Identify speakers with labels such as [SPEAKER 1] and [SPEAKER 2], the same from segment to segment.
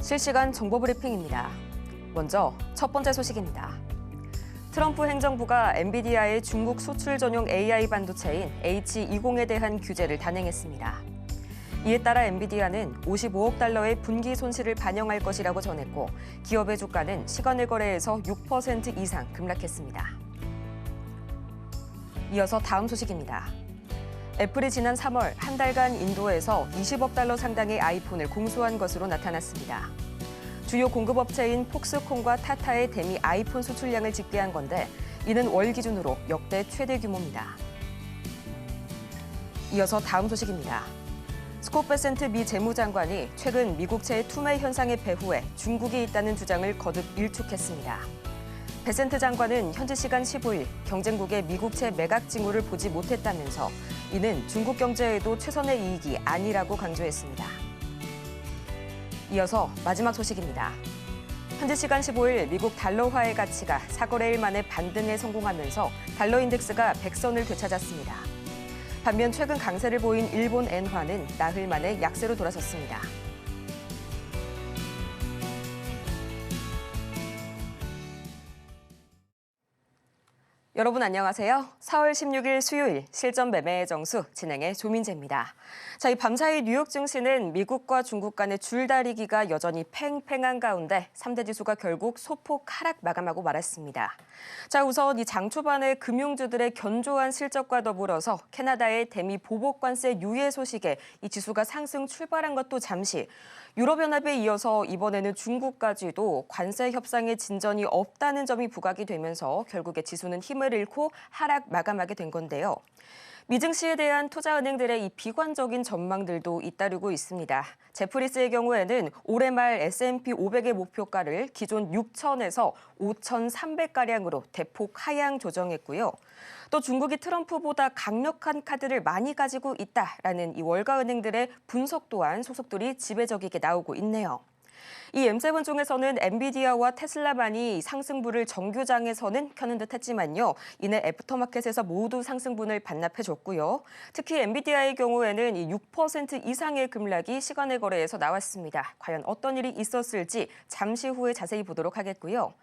[SPEAKER 1] 실시간 정보 브리핑입니다. 먼저 첫 번째 소식입니다. 트럼프 행정부가 엔비디아의 중국 수출 전용 AI 반도체인 H20에 대한 규제를 단행했습니다. 이에 따라 엔비디아는 55억 달러의 분기 손실을 반영할 것이라고 전했고 기업의 주가는 시간을 거래해서 6% 이상 급락했습니다. 이어서 다음 소식입니다. 애플이 지난 3월 한 달간 인도에서 20억 달러 상당의 아이폰을 공수한 것으로 나타났습니다. 주요 공급업체인 폭스콘과 타타의 대미 아이폰 수출량을 집계한 건데 이는 월 기준으로 역대 최대 규모입니다. 이어서 다음 소식입니다. 스콧 베센트 미 재무장관이 최근 미국채의 투매 현상의 배후에 중국이 있다는 주장을 거듭 일축했습니다. 베센트 장관은 현지 시간 15일 경쟁국의 미국채 매각 징후를 보지 못했다면서 이는 중국 경제에도 최선의 이익이 아니라고 강조했습니다. 이어서 마지막 소식입니다. 현지 시간 15일 미국 달러화의 가치가 4거래일 만에 반등에 성공하면서 달러 인덱스가 100선을 되찾았습니다. 반면 최근 강세를 보인 일본 엔화는 나흘 만에 약세로 돌아섰습니다. 여러분 안녕하세요. 4월 16일 수요일 실전 매매의 정수 진행의 조민재입니다. 자, 이 밤사이 뉴욕 증시는 미국과 중국 간의 줄다리기가 여전히 팽팽한 가운데 3대 지수가 결국 소폭 하락 마감하고 말았습니다. 자, 우선 이 장 초반에 금융주들의 견조한 실적과 더불어서 캐나다의 대미 보복관세 유예 소식에 이 지수가 상승 출발한 것도 잠시, 유럽연합에 이어서 이번에는 중국까지도 관세 협상의 진전이 없다는 점이 부각이 되면서 결국에 지수는 힘을 잃고 하락 마감하게 된 건데요. 미증시에 대한 투자은행들의 이 비관적인 전망들도 잇따르고 있습니다. 제프리스의 경우에는 올해 말 S&P 500의 목표가를 기존 6,000에서 5,300가량으로 대폭 하향 조정했고요. 또 중국이 트럼프보다 강력한 카드를 많이 가지고 있다라는 이 월가은행들의 분석 또한 소속들이 지배적이게 나오고 있네요. 이 M7 중에서는 엔비디아와 테슬라만이 상승분을 정규장에서는 켜는 듯 했지만요. 이내 애프터마켓에서 모두 상승분을 반납해줬고요. 특히 엔비디아의 경우에는 이 6% 이상의 급락이 시간의 거래에서 나왔습니다. 과연 어떤 일이 있었을지 잠시 후에 자세히 보도록 하겠고요.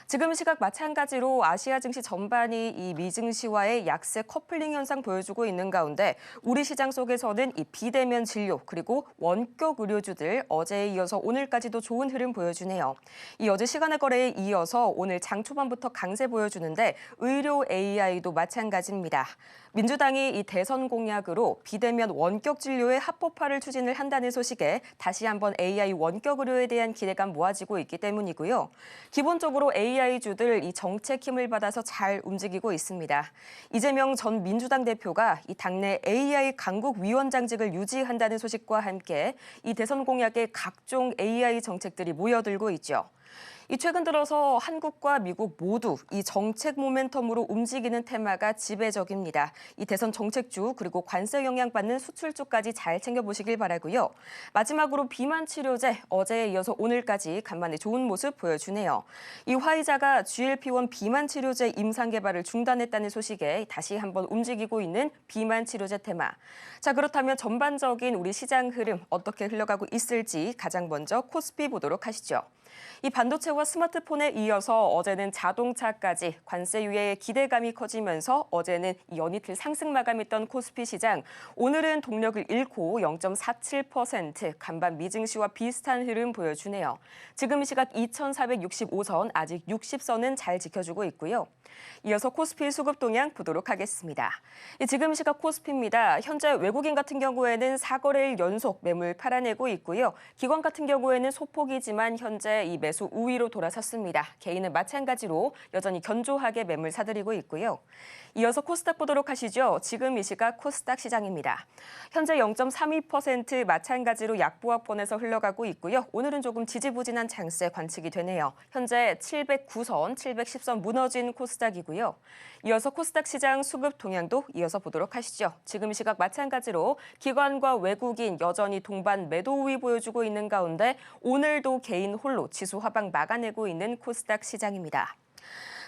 [SPEAKER 1] 지금 시각 마찬가지로 아시아 증시 전반이 이 미증시와의 약세 커플링 현상 보여주고 있는 가운데 우리 시장 속에서는 이 비대면 진료 그리고 원격 의료주들 어제에 이어서 오늘까지도 좋은 흐름 보여주네요. 이 어제 시간의 거래에 이어서 오늘 장 초반부터 강세 보여주는데 의료 AI도 마찬가지입니다. 민주당이 이 대선 공약으로 비대면 원격 진료의 합법화를 추진을 한다는 소식에 다시 한번 AI 원격 의료에 대한 기대감 모아지고 있기 때문이고요. 기본적으로 AI주들 이 정책 힘을 받아서 잘 움직이고 있습니다. 이재명 전 민주당 대표가 이 당내 AI 강국 위원장직을 유지한다는 소식과 함께 이 대선 공약의 각종 AI 정책들이 모여들고 있죠. 이 최근 들어서 한국과 미국 모두 이 정책 모멘텀으로 움직이는 테마가 지배적입니다. 이 대선 정책주 그리고 관세 영향받는 수출주까지 잘 챙겨보시길 바라고요. 마지막으로 비만 치료제 어제에 이어서 오늘까지 간만에 좋은 모습 보여주네요. 이 화이자가 GLP-1 비만 치료제 임상 개발을 중단했다는 소식에 다시 한번 움직이고 있는 비만 치료제 테마. 자, 그렇다면 전반적인 우리 시장 흐름 어떻게 흘러가고 있을지 가장 먼저 코스피 보도록 하시죠. 이 반도체와 스마트폰에 이어서 어제는 자동차까지 관세 유예의 기대감이 커지면서 어제는 연이틀 상승 마감했던 코스피 시장. 오늘은 동력을 잃고 0.47% 간반 미증시와 비슷한 흐름 보여주네요. 지금 시각 2,465선, 아직 60선은 잘 지켜주고 있고요. 이어서 코스피 수급 동향 보도록 하겠습니다. 지금 시각 코스피입니다. 현재 외국인 같은 경우에는 4거래일 연속 매물 팔아내고 있고요. 기관 같은 경우에는 소폭이지만 현재 이 매수 우위로 돌아섰습니다. 개인은 마찬가지로 여전히 견조하게 매물 사들이고 있고요. 이어서 코스닥 보도록 하시죠. 지금 이 시각 코스닥 시장입니다. 현재 0.32% 마찬가지로 약보합권에서 흘러가고 있고요. 오늘은 조금 지지부진한 장세 관측이 되네요. 현재 709선, 710선 무너진 코스닥이고요. 이어서 코스닥 시장 수급 동향도 이어서 보도록 하시죠. 지금 이 시각 마찬가지로 기관과 외국인 여전히 동반 매도 우위 보여주고 있는 가운데 오늘도 개인 홀로 지수 하방 막아내고 있는 코스닥 시장입니다.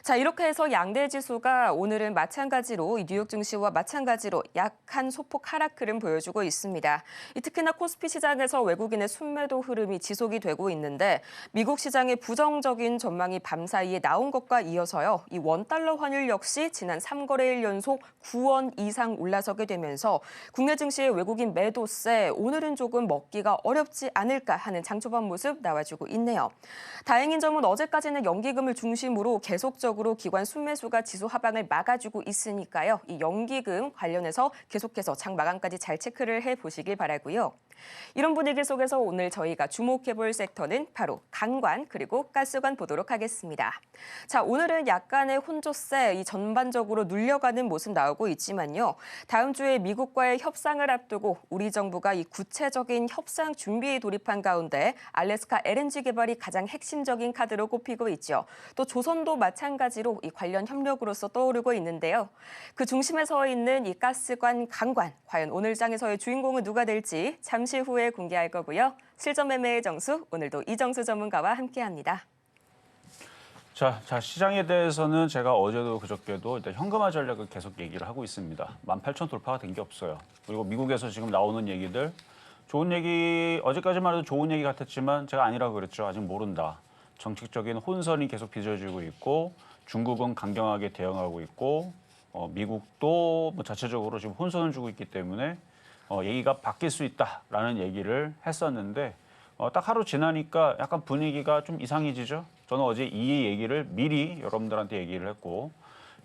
[SPEAKER 1] 자, 이렇게 해서 양대 지수가 오늘은 마찬가지로 뉴욕 증시와 마찬가지로 약한 소폭 하락 흐름 보여주고 있습니다. 특히나 코스피 시장에서 외국인의 순매도 흐름이 지속이 되고 있는데 미국 시장의 부정적인 전망이 밤사이에 나온 것과 이어서요. 이 원달러 환율 역시 지난 3거래일 연속 9원 이상 올라서게 되면서 국내 증시의 외국인 매도세 오늘은 조금 먹기가 어렵지 않을까 하는 장초반 모습 나와주고 있네요. 다행인 점은 어제까지는 연기금을 중심으로 계속적으로 기관 순매수가 지수 하방을 막아주고 있으니까요. 이 연기금 관련해서 계속해서 장 마감까지 잘 체크를 해보시길 바라고요. 이런 분위기 속에서 오늘 저희가 주목해볼 섹터는 바로 강관 그리고 가스관 보도록 하겠습니다. 자, 오늘은 약간의 혼조세 이 전반적으로 눌려가는 모습 나오고 있지만요. 다음 주에 미국과의 협상을 앞두고 우리 정부가 이 구체적인 협상 준비에 돌입한 가운데 알래스카 LNG 개발이 가장 핵심적인 카드로 꼽히고 있죠. 또 조선도 마찬가지로 이 관련 협력으로서 떠오르고 있는데요. 그 중심에 서 있는 이 가스관 강관 과연 오늘 장에서의 주인공은 누가 될지 잠시 후에 공개할 거고요. 실전 매매의 정수 오늘도 이정수 전문가와 함께합니다.
[SPEAKER 2] 자, 시장에 대해서는 제가 어제도 그저께도 일단 현금화 전략을 계속 얘기를 하고 있습니다. 18,000 돌파가 된 게 없어요. 그리고 미국에서 지금 나오는 얘기들 좋은 얘기 어제까지만 해도 좋은 얘기 같았지만 제가 아니라고 그랬죠. 아직 모른다. 정책적인 혼선이 계속 빚어지고 있고 중국은 강경하게 대응하고 있고 미국도 뭐 자체적으로 지금 혼선을 주고 있기 때문에 얘기가 바뀔 수 있다라는 얘기를 했었는데 딱 하루 지나니까 약간 분위기가 좀 이상해지죠. 저는 어제 이 얘기를 미리 여러분들한테 얘기를 했고,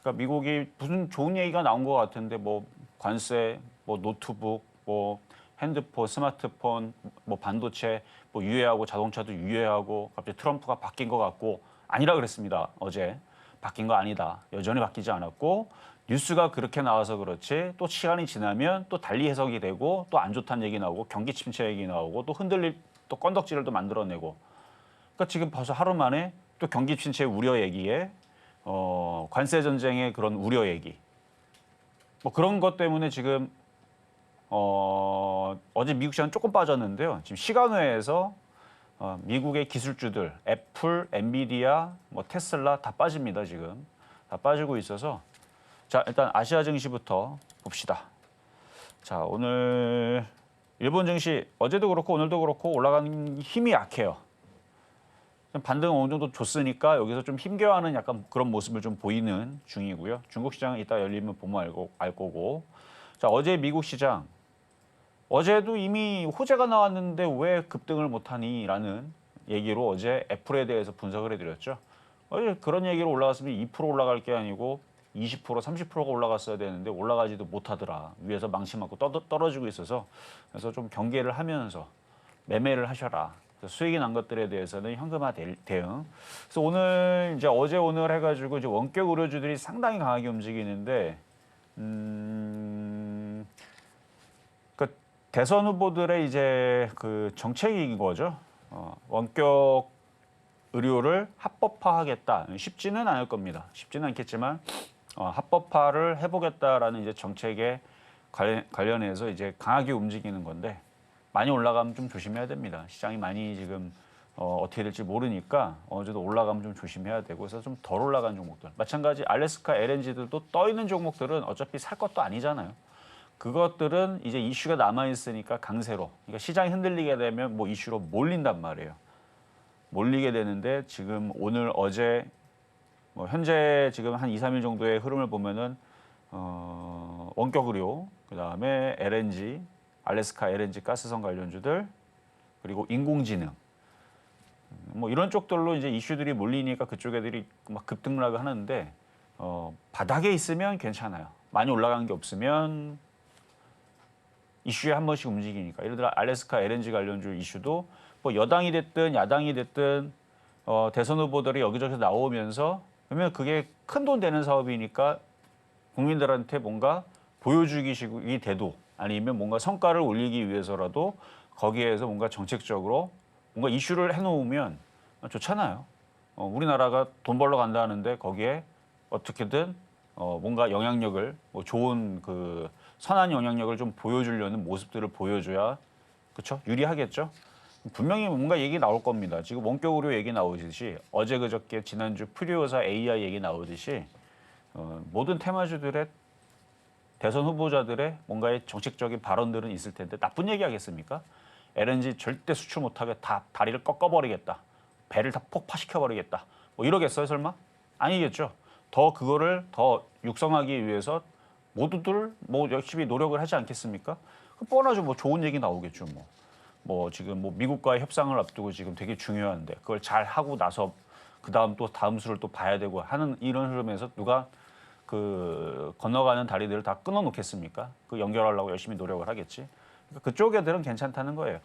[SPEAKER 2] 그러니까 미국이 무슨 좋은 얘기가 나온 것 같은데 뭐 관세, 뭐 노트북, 뭐 핸드폰, 스마트폰, 뭐 반도체, 뭐 유예하고 자동차도 유예하고 갑자기 트럼프가 바뀐 것 같고 아니라 그랬습니다. 어제 바뀐 거 아니다. 여전히 바뀌지 않았고 뉴스가 그렇게 나와서 그렇지 또 시간이 지나면 또 달리 해석이 되고 또 안 좋다는 얘기 나오고 경기 침체 얘기 나오고 또 흔들릴 또 건덕지를 또 만들어내고 그러니까 지금 벌써 하루 만에 또 경기 침체 우려 얘기에 관세 전쟁의 그런 우려 얘기 뭐 그런 것 때문에 지금 어제 미국 시장 조금 빠졌는데요. 지금 시간외에서 미국의 기술주들 애플, 엔비디아, 뭐 테슬라 다 빠집니다. 지금 다 빠지고 있어서 자 일단 아시아 증시부터 봅시다. 자 오늘 일본 증시 어제도 그렇고 오늘도 그렇고 올라가는 힘이 약해요. 반등 어느 정도 줬으니까 여기서 좀 힘겨워하는 약간 그런 모습을 좀 보이는 중이고요. 중국 시장은 이따 열리면 보면 알 거고. 자 어제 미국 시장 어제도 이미 호재가 나왔는데 왜 급등을 못하니라는 얘기로 어제 애플에 대해서 분석을 해드렸죠. 어제 그런 얘기로 올라갔으면 2% 올라갈 게 아니고 20%, 30%가 올라갔어야 되는데 올라가지도 못하더라. 위에서 망치 맞고 떨어지고 있어서 그래서 좀 경계를 하면서 매매를 하셔라. 수익이 난 것들에 대해서는 현금화 대응. 그래서 오늘 이제 어제 오늘 해가지고 이제 원격 의료주들이 상당히 강하게 움직이는데 그 대선 후보들의 이제 그 정책인 거죠. 원격 의료를 합법화하겠다. 쉽지는 않을 겁니다. 쉽지는 않겠지만 합법화를 해보겠다라는 이제 정책에 관련해서 이제 강하게 움직이는 건데 많이 올라가면 좀 조심해야 됩니다. 시장이 많이 지금 어떻게 될지 모르니까 어느 정도 올라가면 좀 조심해야 되고 그래서 좀 덜 올라간 종목들. 마찬가지 알래스카 LNG들도 떠 있는 종목들은 어차피 살 것도 아니잖아요. 그것들은 이제 이슈가 남아 있으니까 강세로. 그러니까 시장이 흔들리게 되면 뭐 이슈로 몰린단 말이에요. 몰리게 되는데 지금 오늘 어제 뭐 현재 지금 한 2, 3일 정도의 흐름을 보면은 원격 의료, 그다음에 LNG, 알래스카 LNG 가스선 관련주들 그리고 인공지능 뭐 이런 쪽들로 이제 이슈들이 몰리니까 그쪽 애들이 막 급등락을 하는데 바닥에 있으면 괜찮아요. 많이 올라간 게 없으면 이슈에 한 번씩 움직이니까 예를 들어 알래스카 LNG 관련주 이슈도 뭐 여당이 됐든 야당이 됐든 대선 후보들이 여기저기서 나오면서 그러면 그게 큰 돈 되는 사업이니까 국민들한테 뭔가 보여주기식이 돼도 아니면 뭔가 성과를 올리기 위해서라도 거기에서 뭔가 정책적으로 뭔가 이슈를 해놓으면 좋잖아요. 우리나라가 돈 벌러 간다는데 거기에 어떻게든 뭔가 영향력을 뭐 좋은 그 선한 영향력을 좀 보여주려는 모습들을 보여줘야 그렇죠? 유리하겠죠. 분명히 뭔가 얘기 나올 겁니다. 지금 원격 의료 얘기 나오듯이 어제 그저께 지난주 프리오사 AI 얘기 나오듯이 모든 테마주들의 대선 후보자들의 뭔가의 정책적인 발언들은 있을 텐데 나쁜 얘기 하겠습니까? LNG 절대 수출 못하게 다 다리를 꺾어버리겠다. 배를 다 폭파시켜버리겠다. 뭐 이러겠어요 설마? 아니겠죠. 더 그거를 더 육성하기 위해서 모두들 뭐 열심히 노력을 하지 않겠습니까? 뻔하죠. 뭐 좋은 얘기 나오겠죠. 뭐 지금 뭐 미국과의 협상을 앞두고 지금 되게 중요한데 그걸 잘 하고 나서 그 다음 또 다음 수를 또 봐야 되고 하는 이런 흐름에서 누가 그 건너가는 다리들을 다 끊어 놓겠습니까? 그 연결하려고 열심히 노력을 하겠지. 그러니까 그쪽 애들은 괜찮다는 거예요.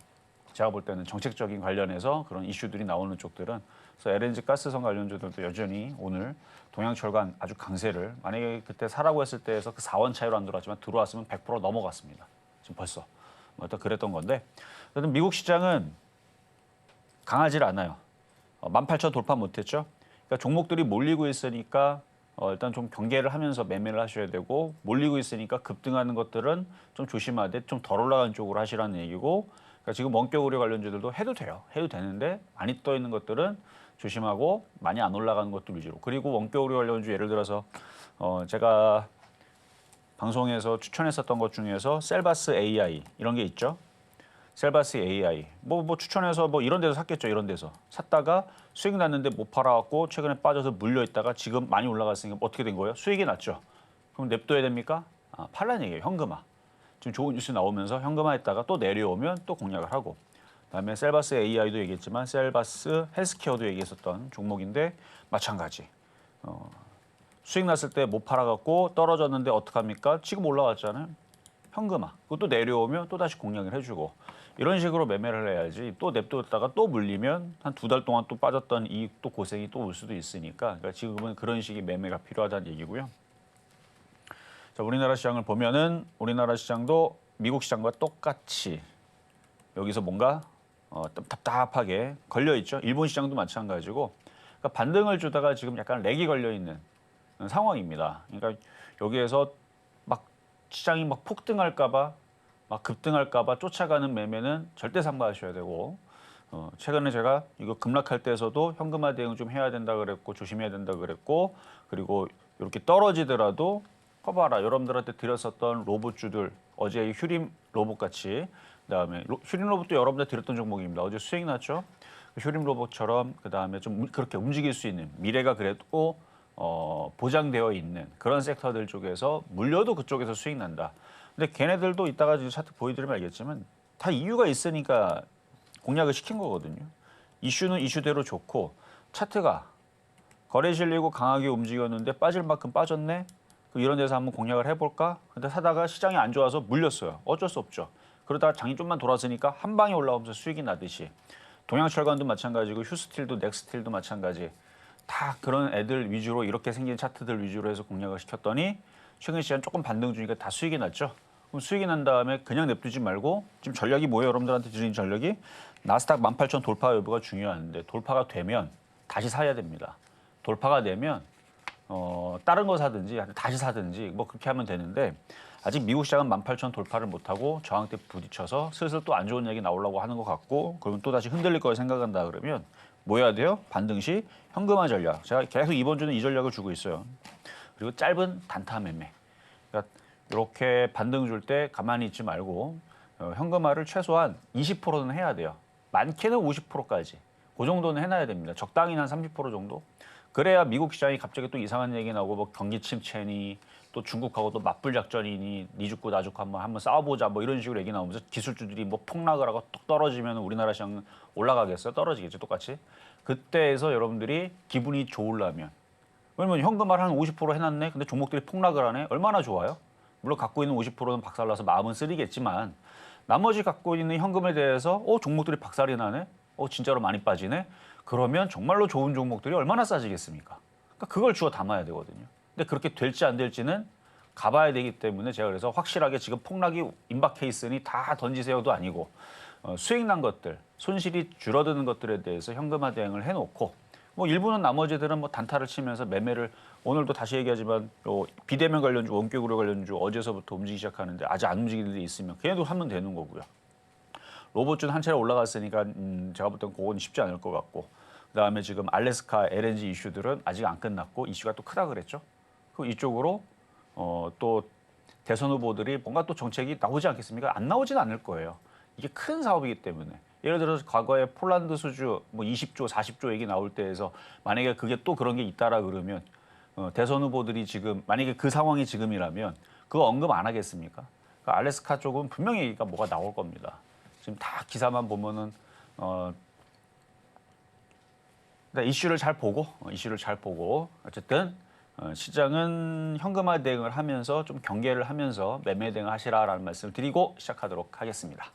[SPEAKER 2] 제가 볼 때는 정책적인 관련해서 그런 이슈들이 나오는 쪽들은 그래서 LNG 가스성 관련주들도 여전히 오늘 동양철강 아주 강세를 만약에 그때 사라고 했을 때에서 그 4원 차이로 안 들어왔지만 들어왔으면 100% 넘어갔습니다. 지금 벌써 뭐 그랬던 건데 어쨌든 미국 시장은 강하지 않아요. 18,000 돌파 못했죠. 그러니까 종목들이 몰리고 있으니까 일단 좀 경계를 하면서 매매를 하셔야 되고 몰리고 있으니까 급등하는 것들은 좀 조심하되 좀 덜 올라가는 쪽으로 하시라는 얘기고 그러니까 지금 원격 의료 관련주들도 해도 돼요. 해도 되는데 많이 떠 있는 것들은 조심하고 많이 안 올라가는 것들 위주로 그리고 원격 의료 관련주 예를 들어서 제가 방송에서 추천했었던 것 중에서 셀바스 AI 이런 게 있죠. 셀바스 AI 뭐 추천해서 뭐 이런 데서 샀겠죠. 이런 데서 샀다가 수익 났는데 못 팔아갖고 최근에 빠져서 물려 있다가 지금 많이 올라갔으니까 어떻게 된 거예요? 수익이 났죠. 그럼 냅둬야 됩니까? 팔라는 얘기예요. 현금화. 지금 좋은 뉴스 나오면서 현금화했다가 또 내려오면 또 공략을 하고 그다음에 셀바스 AI도 얘기했지만 셀바스 헬스케어도 얘기했었던 종목인데 마찬가지. 수익 났을 때 못 팔아갖고 떨어졌는데 어떡합니까? 지금 올라왔잖아요. 현금화. 그것도 내려오면 또 다시 공략을 해주고 이런 식으로 매매를 해야지 또 냅뒀다가 또 물리면 한 2달 동안 또 빠졌던 이익 또 고생이 또 올 수도 있으니까 그러니까 지금은 그런 식의 매매가 필요하다는 얘기고요. 자, 우리나라 시장을 보면은 우리나라 시장도 미국 시장과 똑같이 여기서 뭔가 답답하게 걸려 있죠. 일본 시장도 마찬가지고 그러니까 반등을 주다가 지금 약간 렉이 걸려 있는 상황입니다. 그러니까 여기에서 막 시장이 막 폭등할까봐 막 급등할까봐 쫓아가는 매매는 절대 삼가하셔야 되고 최근에 제가 이거 급락할 때에서도 현금화 대응 좀 해야 된다 그랬고 조심해야 된다 그랬고 그리고 이렇게 떨어지더라도 봐봐라 여러분들한테 드렸었던 로봇주들 어제 휴림 로봇 같이 그다음에 휴림 로봇도 여러분들 드렸던 종목입니다. 어제 수익 났죠. 휴림 로봇처럼 그다음에 좀 그렇게 움직일 수 있는 미래가 그래도 보장되어 있는 그런 섹터들 쪽에서 물려도 그쪽에서 수익 난다. 근데 걔네들도 이따가 차트 보여드리면 알겠지만 다 이유가 있으니까 공략을 시킨 거거든요. 이슈는 이슈대로 좋고 차트가 거래 실리고 강하게 움직였는데 빠질 만큼 빠졌네. 이런 데서 한번 공략을 해볼까? 근데 사다가 시장이 안 좋아서 물렸어요. 어쩔 수 없죠. 그러다가 장이 좀만 돌았으니까 한 방에 올라오면서 수익이 나듯이 동양철강도 마찬가지고 휴스틸도 넥스틸도 마찬가지. 다 그런 애들 위주로 이렇게 생긴 차트들 위주로 해서 공략을 시켰더니 최근 시장 조금 반등 중이니까 다 수익이 났죠. 그럼 수익이 난 다음에 그냥 냅두지 말고 지금 전략이 뭐예요? 여러분들한테 드리는 전략이 나스닥 18,000 돌파 여부가 중요한데 돌파가 되면 다시 사야 됩니다. 돌파가 되면 다른 거 사든지 다시 사든지 뭐 그렇게 하면 되는데 아직 미국 시장은 18,000 돌파를 못하고 저항대 부딪혀서 슬슬 또 안 좋은 얘기 나오려고 하는 것 같고 그러면 또 다시 흔들릴 걸 생각한다 그러면 뭐 해야 돼요? 반등 시 현금화 전략. 제가 계속 이번 주는 이 전략을 주고 있어요. 그리고 짧은 단타 매매. 그러니까 이렇게 반등 줄 때 가만히 있지 말고 현금화를 최소한 20%는 해야 돼요. 많게는 50%까지. 그 정도는 해놔야 됩니다. 적당히 한 30% 정도. 그래야 미국 시장이 갑자기 또 이상한 얘기 나오고 뭐 경기 침체니 또 중국하고 또 맞불 작전이니 니 죽고 나 죽고 한번 싸워보자 뭐 이런 식으로 얘기 나오면서 기술주들이 뭐 폭락을 하고 뚝 떨어지면 우리나라 시장 올라가겠어요? 떨어지겠죠 똑같이. 그때에서 여러분들이 기분이 좋으려면 왜냐면 현금화를 한 50% 해놨네. 근데 종목들이 폭락을 하네. 얼마나 좋아요? 물론 갖고 있는 50%는 박살나서 마음은 쓰리겠지만 나머지 갖고 있는 현금에 대해서 종목들이 박살이 나네. 진짜로 많이 빠지네. 그러면 정말로 좋은 종목들이 얼마나 싸지겠습니까? 그러니까 그걸 주워 담아야 되거든요. 근데 그렇게 될지 안 될지는 가봐야 되기 때문에 제가 그래서 확실하게 지금 폭락이 임박해 있으니 다 던지세요도 아니고 수익 난 것들, 손실이 줄어드는 것들에 대해서 현금화 대응을 해놓고 뭐 일부는 나머지들은 뭐 단타를 치면서 매매를 오늘도 다시 얘기하지만 비대면 관련주, 원격 의료 관련주 어제서부터 움직이기 시작하는데 아직 안 움직이는 데 있으면 걔네도 하면 되는 거고요. 로봇준 한 차례 올라갔으니까 제가 볼 땐 그건 쉽지 않을 것 같고 그다음에 지금 알래스카 LNG 이슈들은 아직 안 끝났고 이슈가 또 크다 그랬죠. 그 이쪽으로 또 대선 후보들이 뭔가 또 정책이 나오지 않겠습니까? 안 나오지는 않을 거예요. 이게 큰 사업이기 때문에. 예를 들어서 과거에 폴란드 수주 뭐 20조, 40조 얘기 나올 때에서 만약에 그게 또 그런 게 있다라 그러면 대선 후보들이 지금 만약에 그 상황이 지금이라면 그거 언급 안 하겠습니까? 그러니까 알래스카 쪽은 분명히 얘기가 뭐가 나올 겁니다. 지금 다 기사만 보면은 이슈를 잘 보고 어쨌든 시장은 현금화 대응을 하면서 좀 경계를 하면서 매매 대응을 하시라라는 말씀을 드리고 시작하도록 하겠습니다.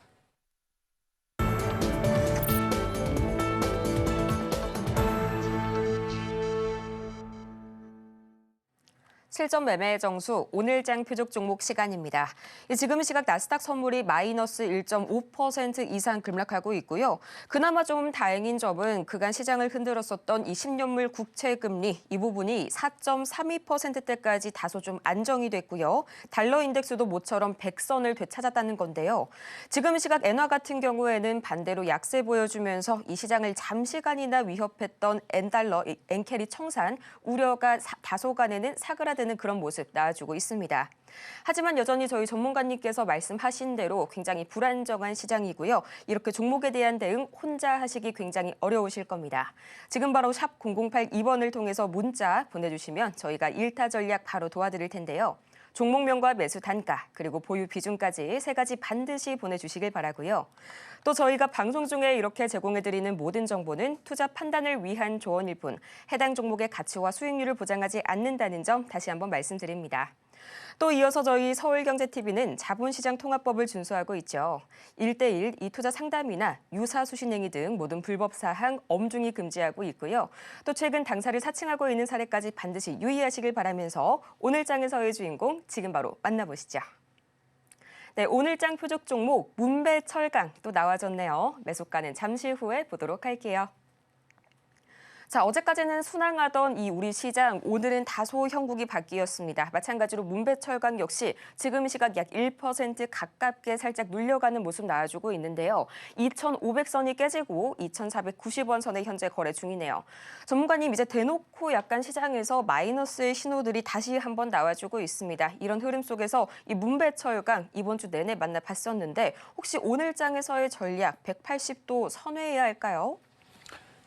[SPEAKER 1] 실전 매매의 정수 오늘장 표적 종목 시간입니다. 지금 시각 나스닥 선물이 마이너스 1.5% 이상 급락하고 있고요. 그나마 좀 다행인 점은 그간 시장을 흔들었었던 이 10년물 국채 금리 이 부분이 4.32%대까지 다소 좀 안정이 됐고요. 달러 인덱스도 모처럼 100선을 되찾았다는 건데요. 지금 시각 엔화 같은 경우에는 반대로 약세 보여주면서 이 시장을 잠시간이나 위협했던 엔달러, 엔캐리 청산 우려가 다소간에는 사그라드는 그런 모습 나와주고 있습니다. 하지만 여전히 저희 전문가님께서 말씀하신 대로 굉장히 불안정한 시장이고요. 이렇게 종목에 대한 대응 혼자 하시기 굉장히 어려우실 겁니다. 지금 바로 샵 0082번을 통해서 문자 보내주시면 저희가 일타 전략 바로 도와드릴 텐데요. 종목명과 매수 단가 그리고 보유 비중까지 세 가지 반드시 보내주시길 바라고요. 또 저희가 방송 중에 이렇게 제공해드리는 모든 정보는 투자 판단을 위한 조언일 뿐 해당 종목의 가치와 수익률을 보장하지 않는다는 점 다시 한번 말씀드립니다. 또 이어서 저희 서울경제TV는 자본시장 통합법을 준수하고 있죠. 1:1 이 투자 상담이나 유사 수신행위 등 모든 불법 사항 엄중히 금지하고 있고요. 또 최근 당사를 사칭하고 있는 사례까지 반드시 유의하시길 바라면서 오늘 장에서의 주인공 지금 바로 만나보시죠. 네, 오늘 장 표적 종목 문배철강 또 나와줬네요. 매수가는 잠시 후에 보도록 할게요. 자, 어제까지는 순항하던 이 우리 시장, 오늘은 다소 형국이 바뀌었습니다. 마찬가지로 문배철강 역시 지금 시각 약 1% 가깝게 살짝 눌려가는 모습 나와주고 있는데요. 2,500선이 깨지고 2,490원 선에 현재 거래 중이네요. 전문가님 이제 대놓고 약간 시장에서 마이너스의 신호들이 다시 한번 나와주고 있습니다. 이런 흐름 속에서 이 문배철강 이번 주 내내 만나봤었는데 혹시 오늘 장에서의 전략 180도 선회해야 할까요?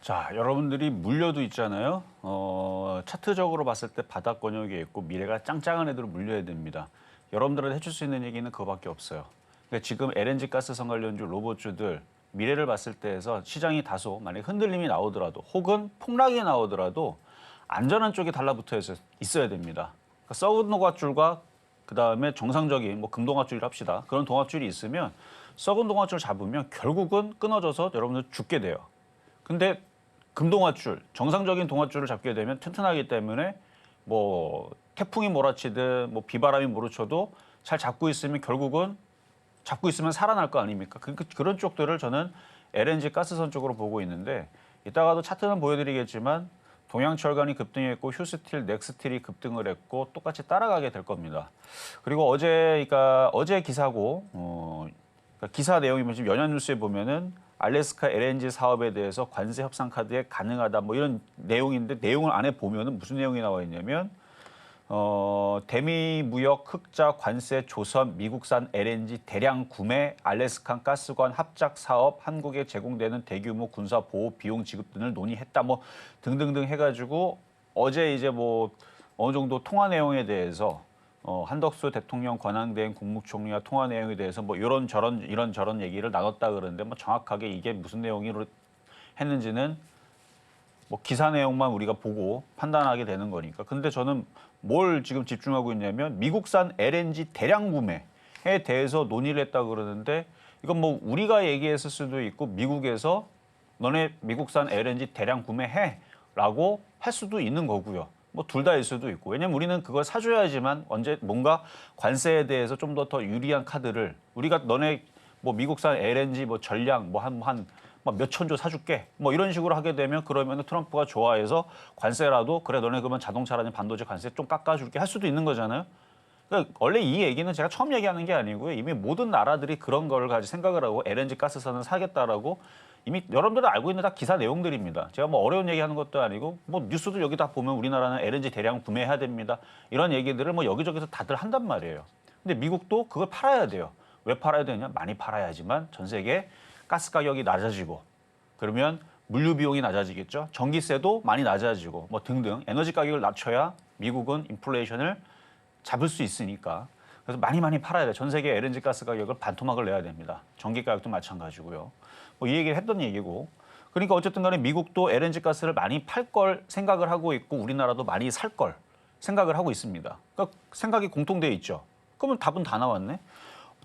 [SPEAKER 2] 자, 여러분들이 물려도 있잖아요. 차트적으로 봤을 때 바닥 권역에 있고 미래가 짱짱한 애들을 물려야 됩니다. 여러분들한테 해줄 수 있는 얘기는 그거밖에 없어요. 그러니까 지금 LNG 가스성 관련주 로봇주들 미래를 봤을 때에서 시장이 다소 만약 흔들림이 나오더라도 혹은 폭락이 나오더라도 안전한 쪽에 달라붙어 있어야 됩니다. 그러니까 썩은 동아줄과 그다음에 정상적인 뭐 금동아줄을 합시다. 그런 동아줄이 있으면 썩은 동아줄 잡으면 결국은 끊어져서 여러분들 죽게 돼요. 근데 금동아줄, 정상적인 동아줄을 잡게 되면 튼튼하기 때문에 뭐 태풍이 몰아치든 뭐 비바람이 몰아쳐도 잘 잡고 있으면 결국은 잡고 있으면 살아날 거 아닙니까? 그런 쪽들을 저는 LNG 가스선 쪽으로 보고 있는데 이따가도 차트는 보여드리겠지만 동양철강이 급등했고 휴스틸, 넥스틸이 급등을 했고 똑같이 따라가게 될 겁니다. 그리고 어제 기사고 그러니까 기사 내용이 지금 연합뉴스에 보면은 알래스카 LNG 사업에 대해서 관세 협상 카드에 가능하다 뭐 이런 내용인데 내용을 안에 보면은 무슨 내용이 나와 있냐면 대미 무역 흑자 관세 조선 미국산 LNG 대량 구매 알래스칸 가스관 합작 사업 한국에 제공되는 대규모 군사 보호 비용 지급 등을 논의했다 뭐 등등등 해가지고 어제 이제 뭐 어느 정도 통화 내용에 대해서 한덕수 대통령 권한대행 국무총리와 통화 내용에 대해서 뭐 이런저런 얘기를 나눴다 그러는데 뭐 정확하게 이게 무슨 내용으로 했는지는 뭐 기사 내용만 우리가 보고 판단하게 되는 거니까. 근데 저는 뭘 지금 집중하고 있냐면 미국산 LNG 대량 구매에 대해서 논의를 했다 그러는데 이건 뭐 우리가 얘기했을 수도 있고 미국에서 너네 미국산 LNG 대량 구매해라고 할 수도 있는 거고요. 뭐 둘 다일 수도 있고. 왜냐면 우리는 그걸 사줘야지만 언제 뭔가 관세에 대해서 좀 더 유리한 카드를 우리가 너네 뭐 미국산 LNG 뭐 전량 뭐 한 몇천 조 사줄게 뭐 이런 식으로 하게 되면 그러면 트럼프가 좋아해서 관세라도 그래 너네 그러면 자동차라는 반도체 관세 좀 깎아줄게 할 수도 있는 거잖아요. 그러니까 원래 이 얘기는 제가 처음 얘기하는 게 아니고요. 이미 모든 나라들이 그런 걸 가지고 생각을 하고 LNG 가스선을 사겠다라고 이미 여러분들은 알고 있는 다 기사 내용들입니다. 제가 뭐 어려운 얘기하는 것도 아니고 뭐 뉴스도 여기 다 보면 우리나라는 LNG 대량 구매해야 됩니다. 이런 얘기들을 뭐 여기저기서 다들 한단 말이에요. 근데 미국도 그걸 팔아야 돼요. 왜 팔아야 되냐? 많이 팔아야지만 전 세계 가스 가격이 낮아지고 그러면 물류 비용이 낮아지겠죠. 전기세도 많이 낮아지고 뭐 등등 에너지 가격을 낮춰야 미국은 인플레이션을 잡을 수 있으니까. 그래서 많이 팔아야 돼. 전 세계 LNG 가스 가격을 반토막을 내야 됩니다. 전기 가격도 마찬가지고요. 뭐 이 얘기를 했던 얘기고. 그러니까 어쨌든 간에 미국도 LNG 가스를 많이 팔 걸 생각을 하고 있고 우리나라도 많이 살 걸 생각을 하고 있습니다. 그러니까 생각이 공통되어 있죠. 그러면 답은 다 나왔네.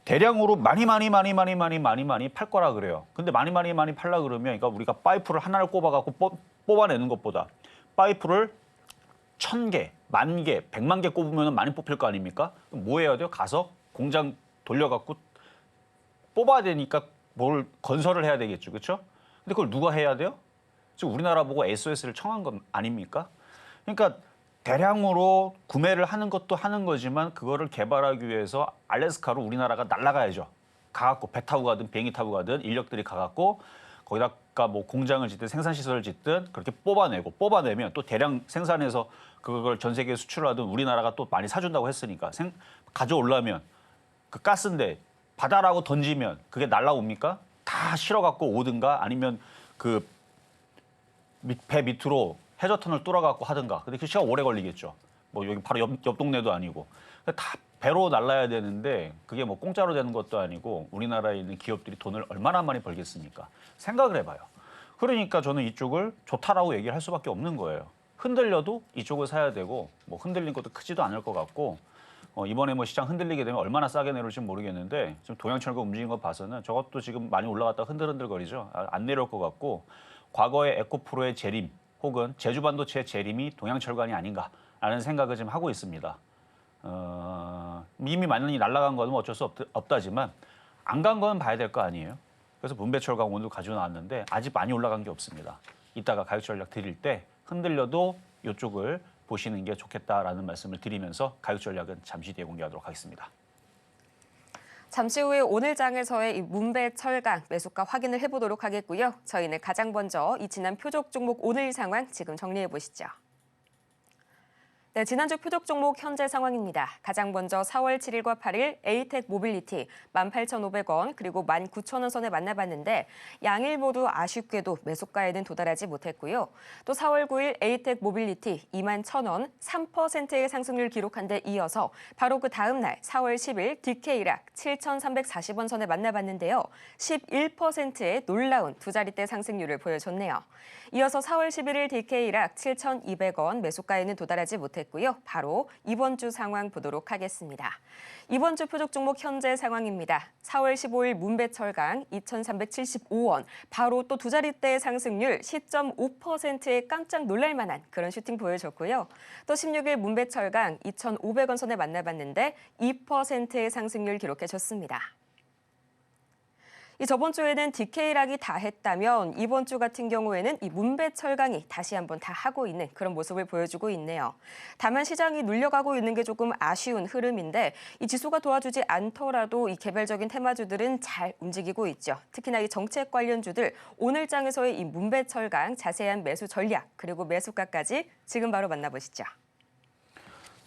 [SPEAKER 2] 대량으로 많이 팔 거라 그래요. 근데 많이 팔라 그러면 그러니까 우리가 파이프를 하나를 꼽아갖고 뽑아내는 것보다 파이프를 1,000개, 10,000개, 100만 개 꼽으면 많이 뽑힐 거 아닙니까? 그럼 뭐 해야 돼요? 가서 공장 돌려갖고 뽑아야 되니까 뭘 건설을 해야 되겠죠. 그렇죠? 근데 그걸 누가 해야 돼요? 지금 우리나라 보고 SOS를 청한 건 아닙니까? 그러니까 대량으로 구매를 하는 것도 하는 거지만 그거를 개발하기 위해서 알래스카로 우리나라가 날아가야죠. 가갖고 배 타고 가든 비행기 타고 가든 인력들이 가갖고 거기다가 뭐 공장을 짓든 생산시설을 짓든 그렇게 뽑아내면 또 대량 생산해서 그걸 전 세계에 수출하든 우리나라가 또 많이 사준다고 했으니까 가져오려면 그 가스인데 바다라고 던지면 그게 날라옵니까? 다 실어갖고 오든가 아니면 그 배 밑으로 해저턴을 뚫어갖고 하든가. 근데 그 시간 오래 걸리겠죠. 뭐 여기 바로 옆 동네도 아니고. 다 배로 날라야 되는데 그게 뭐 공짜로 되는 것도 아니고 우리나라에 있는 기업들이 돈을 얼마나 많이 벌겠습니까? 생각을 해봐요. 그러니까 저는 이쪽을 좋다라고 얘기를 할 수밖에 없는 거예요. 흔들려도 이쪽을 사야 되고 뭐 흔들린 것도 크지도 않을 것 같고 이번에 뭐 시장 흔들리게 되면 얼마나 싸게 내려올지 모르겠는데 지금 동양철강 움직인 거 봐서는 저것도 지금 많이 올라갔다 흔들흔들거리죠. 안 내려올 것 같고 과거의 에코프로의 재림 혹은 제주반도체의 재림이 동양철강이 아닌가라는 생각을 지금 하고 있습니다. 이미 많이 날아간 거는 어쩔 수 없다지만 안 간 거는 봐야 될 거 아니에요. 그래서 문배철강 오늘 가지고 나왔는데 아직 많이 올라간 게 없습니다. 이따가 가격 전략 드릴 때 흔들려도 이쪽을 보시는 게 좋겠다라는 말씀을 드리면서 가격 전략은 잠시 뒤에 공개하도록 하겠습니다.
[SPEAKER 1] 잠시 후에 오늘 장에서의 이 문배철강 매수가 확인을 해보도록 하겠고요. 저희는 가장 먼저 이 지난 표적 종목 오늘 상황 지금 정리해 보시죠. 네, 지난주 표적 종목 현재 상황입니다. 가장 먼저 4월 7일과 8일 에이텍 모빌리티 18,500원 그리고 19,000원 선에 만나봤는데 양일 모두 아쉽게도 매수가에는 도달하지 못했고요. 또 4월 9일 에이텍 모빌리티 21,000원 3%의 상승률 기록한 데 이어서 바로 그 다음 날 4월 10일 DK락 7,340원 선에 만나봤는데요. 11%의 놀라운 두 자릿대 상승률을 보여줬네요. 이어서 4월 11일 DK락 7,200원 매수가에는 도달하지 못했고요. 바로 이번 주 상황 보도록 하겠습니다. 이번 주 표적 종목 현재 상황입니다. 4월 15일 문배철강 2,375원 바로 또 두 자릿대의 상승률 10.5%에 깜짝 놀랄 만한 그런 슈팅 보여줬고요. 또 16일 문배철강 2,500원 선에 만나봤는데 2%의 상승률 기록해줬습니다. 저번 주에는 DK락이 다 했다면 이번 주 같은 경우에는 이 문배철강이 다시 한번 다 하고 있는 그런 모습을 보여주고 있네요. 다만 시장이 눌려가고 있는 게 조금 아쉬운 흐름인데 이 지수가 도와주지 않더라도 이 개별적인 테마주들은 잘 움직이고 있죠. 특히나 이 정책 관련주들 오늘 장에서의 이 문배철강 자세한 매수 전략 그리고 매수가까지 지금 바로 만나보시죠.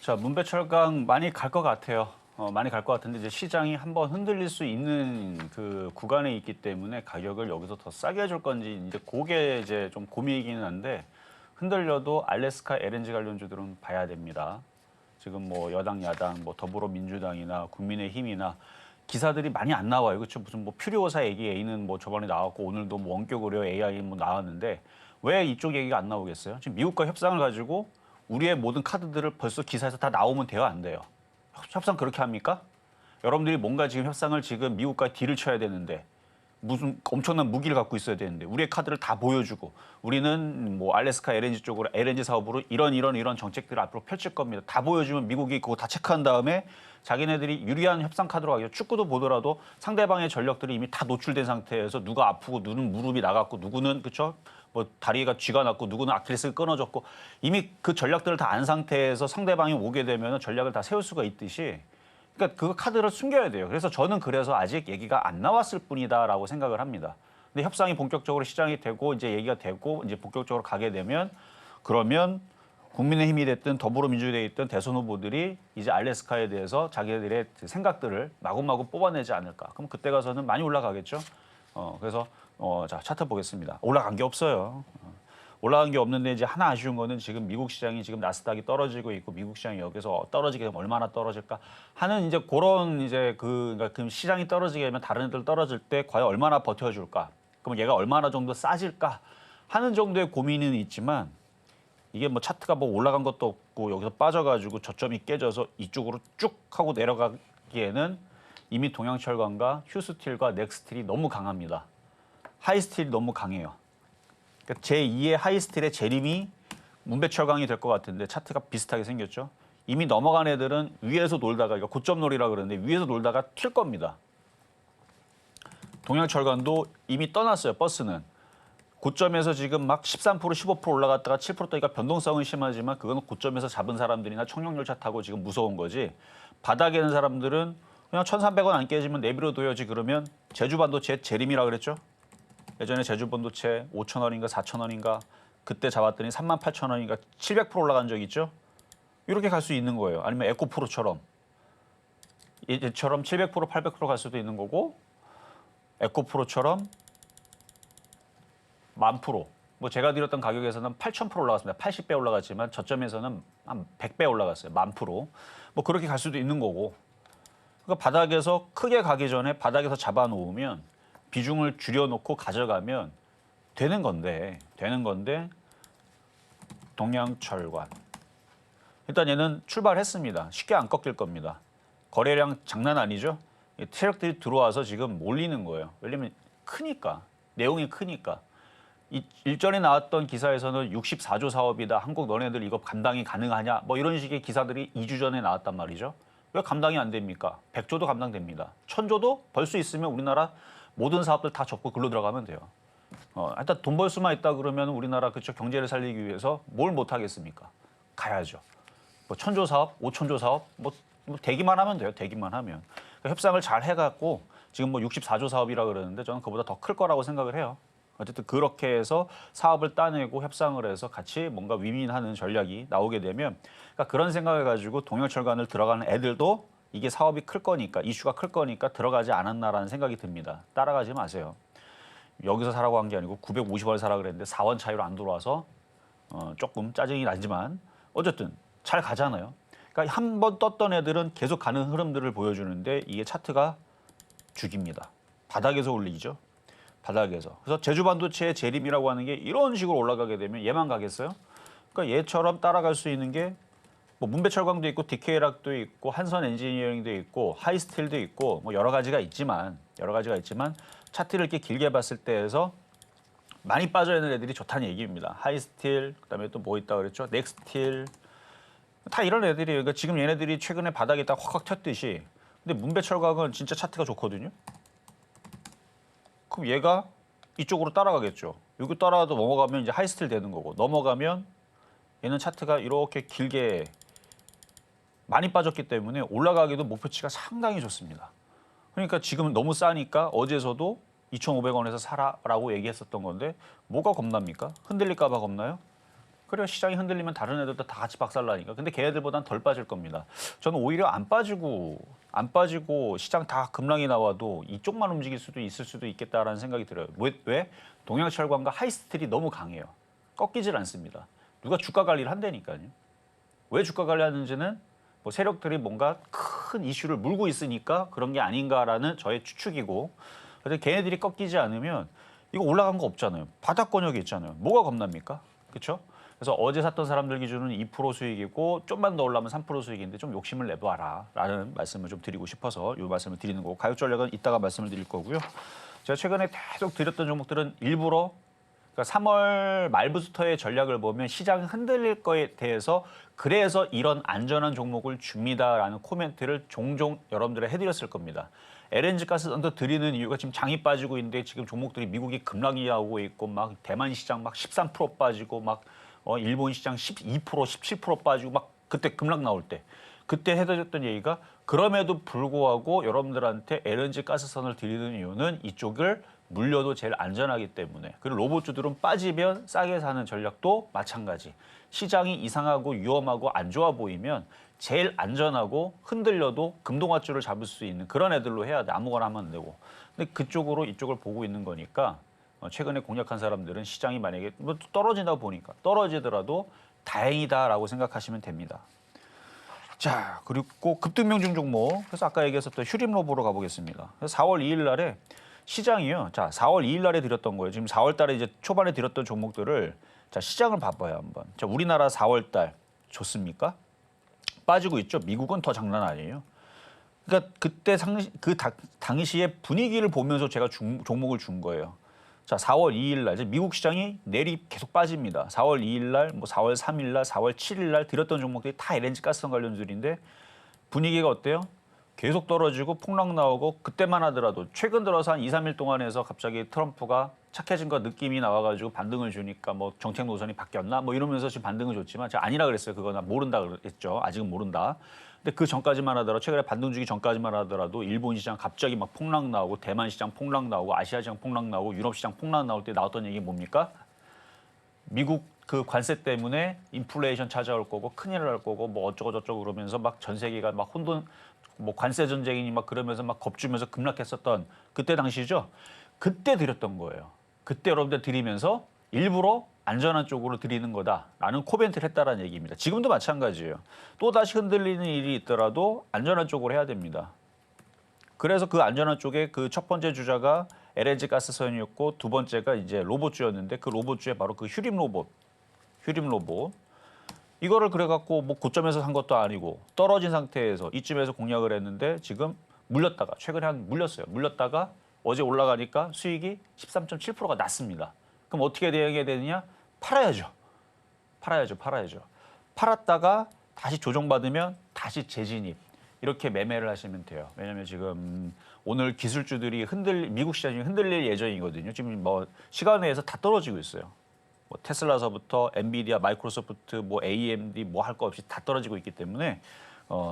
[SPEAKER 2] 자, 문배철강 많이 갈 것 같아요. 많이 갈 것 같은데 이제 시장이 한번 흔들릴 수 있는 그 구간에 있기 때문에 가격을 여기서 더 싸게 해줄 건지 이제 그게 이제 좀 고민이기는 한데 흔들려도 알래스카 LNG 관련주들은 봐야 됩니다. 지금 뭐 여당, 야당, 뭐 더불어민주당이나 국민의힘이나 기사들이 많이 안 나와요. 그렇죠? 무슨 뭐 퓨리오사 얘기 A는 뭐 저번에 나왔고 오늘도 뭐 원격 의료 AI 뭐 나왔는데 왜 이쪽 얘기가 안 나오겠어요? 지금 미국과 협상을 가지고 우리의 모든 카드들을 벌써 기사에서 다 나오면 돼요, 안 돼요? 협상 그렇게 합니까? 여러분들이 뭔가 지금 협상을 지금 미국과 딜을 쳐야 되는데 무슨 엄청난 무기를 갖고 있어야 되는데 우리의 카드를 다 보여주고 우리는 뭐 알래스카 LNG 쪽으로 LNG 사업으로 이런 정책들을 앞으로 펼칠 겁니다. 다 보여주면 미국이 그거 다 체크한 다음에 자기네들이 유리한 협상 카드로 가겠죠. 축구도 보더라도 상대방의 전력들이 이미 다 노출된 상태에서 누가 아프고 누구는 무릎이 나갔고 누구는 그렇죠. 뭐 다리가 쥐가 났고 누구는 아킬레스가 끊어졌고 이미 그 전략들을 다 안 상태에서 상대방이 오게 되면 전략을 다 세울 수가 있듯이 그러니까 그 카드를 숨겨야 돼요. 그래서 저는 그래서 아직 얘기가 안 나왔을 뿐이다라고 생각을 합니다. 근데 협상이 본격적으로 시작이 되고 이제 얘기가 되고 이제 본격적으로 가게 되면 그러면 국민의힘이 됐든 더불어민주당이 됐든 대선 후보들이 이제 알래스카에 대해서 자기들의 생각들을 마구마구 뽑아내지 않을까. 그럼 그때 가서는 많이 올라가겠죠. 그래서 자 차트 보겠습니다. 올라간 게 없어요. 올라간 게 없는데 이제 하나 아쉬운 거는 지금 미국 시장이 지금 나스닥이 떨어지고 있고 미국 시장이 여기서 떨어지게 되면 얼마나 떨어질까 하는 이제 그런 이제 그러니까 그 시장이 떨어지게 되면 다른 애들 떨어질 때 과연 얼마나 버텨줄까? 그럼 얘가 얼마나 정도 싸질까 하는 정도의 고민은 있지만 이게 뭐 차트가 뭐 올라간 것도 없고 여기서 빠져가지고 저점이 깨져서 이쪽으로 쭉 하고 내려가기에는 이미 동양철강과 휴스틸과 넥스틸이 너무 강합니다. 하이스틸이 너무 강해요. 그러니까 제2의 하이스틸의 재림이 문배철강이 될 것 같은데 차트가 비슷하게 생겼죠. 이미 넘어간 애들은 위에서 놀다가 이거 고점놀이라 그러는데 위에서 놀다가 튈 겁니다. 동양철강도 이미 떠났어요. 버스는. 고점에서 지금 막 13%, 15% 올라갔다가 7% 떠니까 변동성은 심하지만 그거는 고점에서 잡은 사람들이나 청룡열차 타고 지금 무서운 거지. 바닥에 있는 사람들은 그냥 1,300원 안 깨지면 내비로둬야지 그러면 제주반도체 재림이라 그랬죠. 예전에 제주반도체 5,000원인가 4,000원인가 그때 잡았더니 38,000원인가 700% 올라간 적 있죠. 이렇게 갈 수 있는 거예요. 아니면 에코프로처럼 얘처럼 700%, 800% 갈 수도 있는 거고 에코프로처럼 10,000%. 뭐 제가 드렸던 가격에서는 8,000% 올라갔습니다. 80배 올라갔지만 저점에서는 한 100배 올라갔어요. 10,000%. 뭐 그렇게 갈 수도 있는 거고. 그러니까 바닥에서 크게 가기 전에 바닥에서 잡아놓으면 비중을 줄여놓고 가져가면 되는 건데 동양철관. 일단 얘는 출발했습니다. 쉽게 안 꺾일 겁니다. 거래량 장난 아니죠? 트럭들이 들어와서 지금 몰리는 거예요. 왜냐면 크니까. 내용이 크니까. 일전에 나왔던 기사에서는 64조 사업이다. 한국 너네들 이거 감당이 가능하냐? 뭐 이런 식의 기사들이 2주 전에 나왔단 말이죠. 왜 감당이 안 됩니까? 100조도 감당됩니다. 1,000조도 벌 수 있으면 우리나라 모든 사업들 다 접고 글로 들어가면 돼요. 일단 돈 벌 수만 있다 그러면 우리나라 그쪽 경제를 살리기 위해서 뭘 못 하겠습니까? 가야죠. 뭐 1,000조 사업, 5,000조 사업 뭐 되기만 하면 돼요. 되기만 하면. 그러니까 협상을 잘 해갖고 지금 뭐 64조 사업이라 그러는데 저는 그보다 더 클 거라고 생각을 해요. 어쨌든 그렇게 해서 사업을 따내고 협상을 해서 같이 뭔가 윈윈하는 전략이 나오게 되면 그러니까 그런 생각을 가지고 동양철관을 들어가는 애들도 이게 사업이 클 거니까 이슈가 클 거니까 들어가지 않았나라는 생각이 듭니다. 따라가지 마세요. 여기서 사라고 한 게 아니고 950원 사라 그랬는데 4원 차이로 안 들어와서 조금 짜증이 나지만 어쨌든 잘 가잖아요. 그러니까 한 번 떴던 애들은 계속 가는 흐름들을 보여주는데 이게 차트가 죽입니다. 바닥에서 올리죠. 바닥에서. 그래서 제주반도체의 재림이라고 하는 게 이런 식으로 올라가게 되면 얘만 가겠어요? 그러니까 얘처럼 따라갈 수 있는 게 뭐 문배철강도 있고 DK락도 있고 한선 엔지니어링도 있고 하이스틸도 있고 뭐 여러 가지가 있지만 차트를 이렇게 길게 봤을 때에서 많이 빠져 있는 애들이 좋다는 얘기입니다. 하이스틸 그다음에 또 뭐 있다 그랬죠? 넥스틸 다 이런 애들이에요. 그러니까 지금 얘네들이 최근에 바닥에 딱 확확 튀었듯이 근데 문배철강은 진짜 차트가 좋거든요. 그럼 얘가 이쪽으로 따라가겠죠. 여기 따라가도 넘어가면 이제 하이스틸 되는 거고 넘어가면 얘는 차트가 이렇게 길게 많이 빠졌기 때문에 올라가기도 목표치가 상당히 좋습니다. 그러니까 지금 너무 싸니까 어제서도 2,500원에서 사라라고 얘기했었던 건데 뭐가 겁납니까? 흔들릴까 봐 겁나요? 그래요. 시장이 흔들리면 다른 애들도 다 같이 박살나니까. 근데 걔네들보단 덜 빠질 겁니다. 저는 오히려 안 빠지고 시장 다 급락이 나와도 이쪽만 움직일 수도 있을 수도 있겠다라는 생각이 들어요. 왜? 동양철강과 하이스틸이 너무 강해요. 꺾이질 않습니다. 누가 주가 관리를 한다니까요. 왜 주가 관리하는지는 뭐 세력들이 뭔가 큰 이슈를 물고 있으니까 그런 게 아닌가라는 저의 추측이고 그래서 걔네들이 꺾이지 않으면 이거 올라간 거 없잖아요. 바닥 권역이 있잖아요. 뭐가 겁납니까? 그렇죠? 그래서 어제 샀던 사람들 기준은 2% 수익이고 좀만 더 올라면 3% 수익인데 좀 욕심을 내봐라 라는 말씀을 좀 드리고 싶어서 이 말씀을 드리는 거고 가격 전략은 이따가 말씀을 드릴 거고요. 제가 최근에 계속 드렸던 종목들은 일부러 그러니까 3월 말부터의 전략을 보면 시장이 흔들릴 거에 대해서 그래서 이런 안전한 종목을 줍니다라는 코멘트를 종종 여러분들에 해드렸을 겁니다. LNG 가스선도 드리는 이유가 지금 장이 빠지고 있는데 지금 종목들이 미국이 급락이 나오고 있고 막 대만 시장 막 13% 빠지고 막 일본 시장 12%, 17% 빠지고 막 그때 급락 나올 때 그때 해드렸던 얘기가 그럼에도 불구하고 여러분들한테 LNG 가스선을 드리는 이유는 이쪽을 물려도 제일 안전하기 때문에 그리고 로봇주들은 빠지면 싸게 사는 전략도 마찬가지. 시장이 이상하고 위험하고 안 좋아 보이면 제일 안전하고 흔들려도 금동아줄을 잡을 수 있는 그런 애들로 해야 돼. 아무거나 하면 안 되고. 근데 그쪽으로 이쪽을 보고 있는 거니까 최근에 공략한 사람들은 시장이 만약에 뭐 떨어진다 보니까 떨어지더라도 다행이다라고 생각하시면 됩니다. 자, 그리고 급등명중 종목. 그래서 아까 얘기했었던 휴림로 보러 가보겠습니다. 그래서 4월 2일 날에 시장이요. 자, 4월 2일 날에 드렸던 거예요. 지금 4월 달에 이제 초반에 드렸던 종목들을 자, 시장을 봐봐요, 한번. 자, 우리나라 4월 달 좋습니까? 빠지고 있죠. 미국은 더 장난 아니에요. 그러니까 그때 당시의 분위기를 보면서 제가 종목을 준 거예요. 자, 4월 2일 날 이제 미국 시장이 내리 계속 빠집니다. 4월 2일 날, 뭐 4월 3일 날, 4월 7일 날 드렸던 종목들이 다 LNG 가스선 관련주들인데 분위기가 어때요? 계속 떨어지고 폭락 나오고 그때만 하더라도 최근 들어서 한 2, 3일 동안에서 갑자기 트럼프가 착해진 것 느낌이 나와가지고 반등을 주니까 뭐 정책 노선이 바뀌었나 뭐 이러면서 지금 반등을 줬지만 제가 아니라 그랬어요. 그거나 모른다 그랬죠. 아직은 모른다. 근데 그 전까지만 하더라도 최근에 반등 주기 전까지만 하더라도 일본 시장 갑자기 막 폭락 나오고 대만 시장 폭락 나오고 아시아 시장 폭락 나오고 유럽 시장 폭락 나올 때 나왔던 얘기 뭡니까? 미국 그 관세 때문에 인플레이션 찾아올 거고 큰일 날 거고 뭐 어쩌고 저쩌고 그러면서 막 전 세계가 막 혼돈 뭐 관세 전쟁이니 막 그러면서 막 겁주면서 급락했었던 그때 당시죠. 그때 드렸던 거예요. 그때 여러분들 드리면서 일부러 안전한 쪽으로 드리는 거다라는 코멘트를 했다라는 얘기입니다. 지금도 마찬가지예요. 또 다시 흔들리는 일이 있더라도 안전한 쪽으로 해야 됩니다. 그래서 그 안전한 쪽에 그 첫 번째 주자가 LNG 가스선이었고 두 번째가 이제 로봇주였는데 그 로봇주에 바로 그 휴림 로봇. 이거를 그래갖고 뭐 고점에서 산 것도 아니고 떨어진 상태에서 이쯤에서 공략을 했는데 지금 물렸다가 최근에 한 물렸다가 어제 올라가니까 수익이 13.7%가 났습니다. 그럼 어떻게 대응해야 되느냐? 팔아야죠. 팔았다가 다시 조정받으면 다시 재진입. 이렇게 매매를 하시면 돼요. 왜냐하면 지금 오늘 기술주들이 미국 시장이 흔들릴 예정이거든요. 지금 뭐 시간 내에서 다 떨어지고 있어요. 뭐 테슬라서부터 엔비디아, 마이크로소프트, 뭐 AMD 뭐 할 거 없이 다 떨어지고 있기 때문에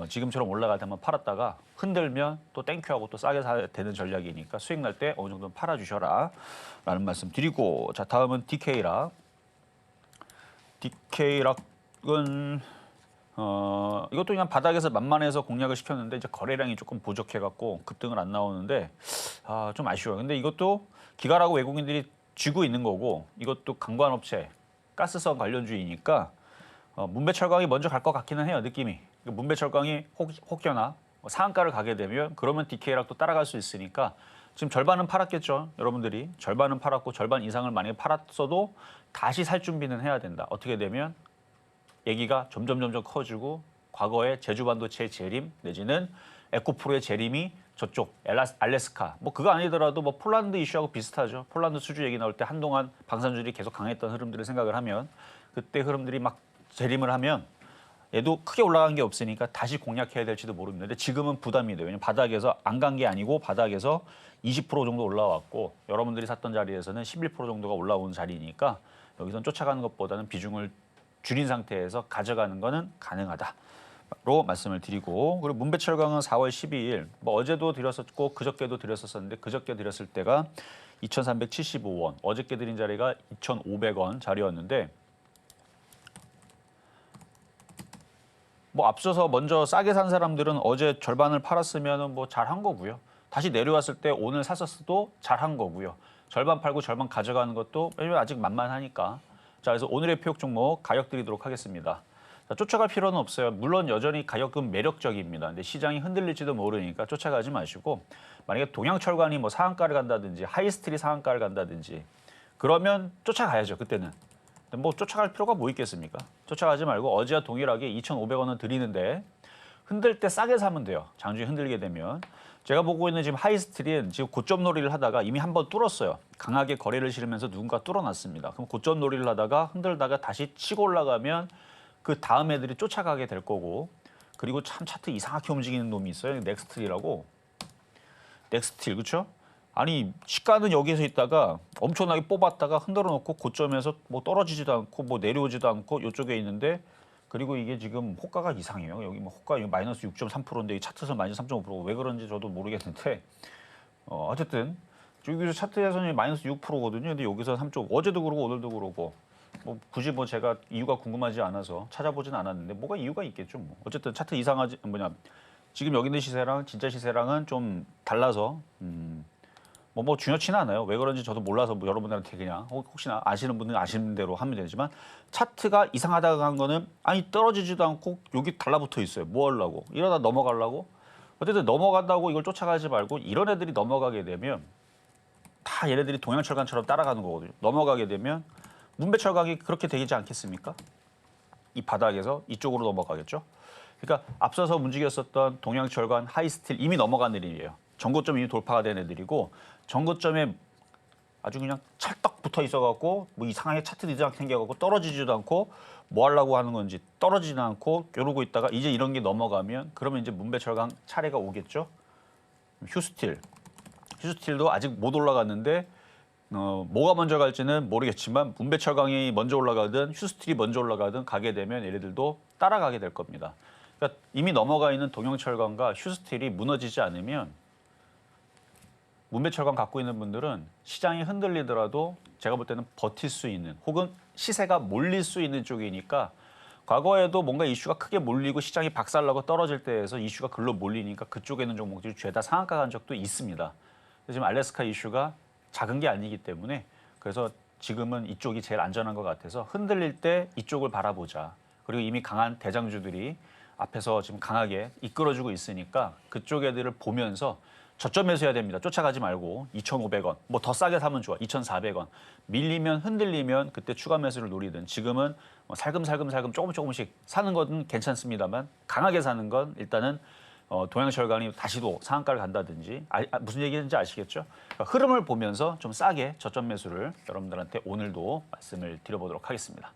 [SPEAKER 2] 지금처럼 올라갈 때만 팔았다가 흔들면 또 땡큐하고 또 싸게 사야 되는 전략이니까 수익 날 때 어느 정도는 팔아주셔라 라는 말씀 드리고 자 다음은 DK락. DK락은 이것도 그냥 바닥에서 만만해서 공략을 시켰는데 이제 거래량이 조금 부족해갖고 급등을 안 나오는데 좀 아쉬워요. 근데 이것도 기가라고 외국인들이 쥐고 있는 거고 이것도 관광업체 가스선 관련주이니까 문배철강이 먼저 갈 것 같기는 해요. 느낌이. 문배철강이 혹여나 상한가를 가게 되면 그러면 DK락도 따라갈 수 있으니까 지금 절반은 팔았겠죠. 여러분들이 절반은 팔았고 절반 이상을 만약에 팔았어도 다시 살 준비는 해야 된다. 어떻게 되면 얘기가 점점 커지고 과거에 제주반도체 재림 내지는 에코프로의 재림이 저쪽 알래스카 뭐 그거 아니더라도 뭐 폴란드 이슈하고 비슷하죠. 폴란드 수주 얘기 나올 때 한동안 방산주들이 계속 강했던 흐름들을 생각을 하면 그때 흐름들이 막 재림을 하면 얘도 크게 올라간 게 없으니까 다시 공략해야 될지도 모릅니다. 근데 지금은 부담이 돼요. 왜냐면 바닥에서 안 간 게 아니고 바닥에서 20% 정도 올라왔고 여러분들이 샀던 자리에서는 11% 정도가 올라온 자리니까 여기선 쫓아가는 것보다는 비중을 줄인 상태에서 가져가는 거는 가능하다로 말씀을 드리고 그리고 문배철강은 4월 12일 뭐 어제도 드렸었고 그저께도 드렸었는데 그저께 드렸을 때가 2,375원 어저께 드린 자리가 2,500원 자리였는데 뭐 앞서서 먼저 싸게 산 사람들은 어제 절반을 팔았으면 뭐 잘한 거고요. 다시 내려왔을 때 오늘 샀었어도 잘한 거고요. 절반 팔고 절반 가져가는 것도 왜냐면 아직 만만하니까. 자, 그래서 오늘의 표역 종목 가격 드리도록 하겠습니다. 자, 쫓아갈 필요는 없어요. 물론 여전히 가격은 매력적입니다. 근데 시장이 흔들릴지도 모르니까 쫓아가지 마시고 만약에 동양철관이 뭐 상한가를 간다든지 하이스틸이 상한가를 간다든지 그러면 쫓아가야죠. 그때는. 근데 뭐 쫓아갈 필요가 뭐 있겠습니까? 쫓아가지 말고 어제와 동일하게 2,500원은 드리는데 흔들 때 싸게 사면 돼요. 장중에 흔들게 되면. 제가 보고 있는 지금 하이스틸은 지금 고점 놀이를 하다가 이미 한번 뚫었어요. 강하게 거래를 실으면서 누군가 뚫어놨습니다. 그럼 고점 놀이를 하다가 흔들다가 다시 치고 올라가면 그 다음 애들이 쫓아가게 될 거고, 그리고 참 차트 이상하게 움직이는 놈이 있어요. 넥스틸이라고. 넥스틸, 그렇죠? 아니 시가는 여기서 있다가 엄청나게 뽑았다가 흔들어 놓고 고점에서 뭐 떨어지지도 않고 뭐 내려오지도 않고 이쪽에 있는데, 그리고 이게 지금 호가가 이상해요. 여기 뭐 호가 마이너스 6.3%인데 차트에서 마이너스 3.5%. 왜 그런지 저도 모르겠는데 어쨌든 여기서 차트에서는 마이너스 6%거든요. 근데 여기서 3.5. 어제도 그러고 오늘도 그러고 뭐 굳이 뭐 제가 이유가 궁금하지 않아서 찾아보진 않았는데 뭐가 이유가 있겠죠. 뭐. 어쨌든 차트 이상하지 뭐냐 지금 여기 있는 시세랑 진짜 시세랑은 좀 달라서 뭐 중요치는 않아요. 왜 그런지 저도 몰라서 뭐 여러분들한테 그냥 혹시나 아시는 분은 아시는 대로 하면 되지만, 차트가 이상하다고 한 거는 아니 떨어지지도 않고 여기 달라붙어 있어요. 뭐 하려고? 이러다 넘어가려고? 어쨌든 넘어간다고 이걸 쫓아가지 말고 이런 애들이 넘어가게 되면 다 얘네들이 동양철강처럼 따라가는 거거든요. 넘어가게 되면 문배철강이 그렇게 되지 않겠습니까? 이 바닥에서 이쪽으로 넘어가겠죠. 그러니까 앞서서 움직였었던 동양철강, 하이스틸 이미 넘어간 애들이에요. 전고점 이미 돌파가 된 애들이고, 전고점에 아주 그냥 찰떡 붙어 있어갖고 뭐 이상하게 차트 리즈가 생겨갖고 떨어지지도 않고 뭐 하려고 하는 건지 떨어지지도 않고 이러고 있다가 이제 이런 게 넘어가면 그러면 이제 문배철강 차례가 오겠죠. 휴스틸도 아직 못 올라갔는데 뭐가 먼저 갈지는 모르겠지만 문배철강이 먼저 올라가든 휴스틸이 먼저 올라가든 가게 되면 얘네들도 따라가게 될 겁니다. 그러니까 이미 넘어가 있는 동양철강과 휴스틸이 무너지지 않으면 문배철강 갖고 있는 분들은 시장이 흔들리더라도 제가 볼 때는 버틸 수 있는, 혹은 시세가 몰릴 수 있는 쪽이니까, 과거에도 뭔가 이슈가 크게 몰리고 시장이 박살나고 떨어질 때에서 이슈가 글로 몰리니까 그쪽에 있는 종목들이 죄다 상한가 간 적도 있습니다. 지금 알래스카 이슈가 작은 게 아니기 때문에 그래서 지금은 이쪽이 제일 안전한 것 같아서 흔들릴 때 이쪽을 바라보자. 그리고 이미 강한 대장주들이 앞에서 지금 강하게 이끌어주고 있으니까 그쪽 애들을 보면서 저점에서 해야 됩니다. 쫓아가지 말고 2,500원, 뭐 더 싸게 사면 좋아. 2,400원. 밀리면 흔들리면 그때 추가 매수를 노리든, 지금은 살금살금 조금씩 사는 건 괜찮습니다만 강하게 사는 건 일단은 동양철강이 다시도 상한가를 간다든지 무슨 얘기인지 아시겠죠? 그러니까 흐름을 보면서 좀 싸게 저점 매수를 여러분들한테 오늘도 말씀을 드려보도록 하겠습니다.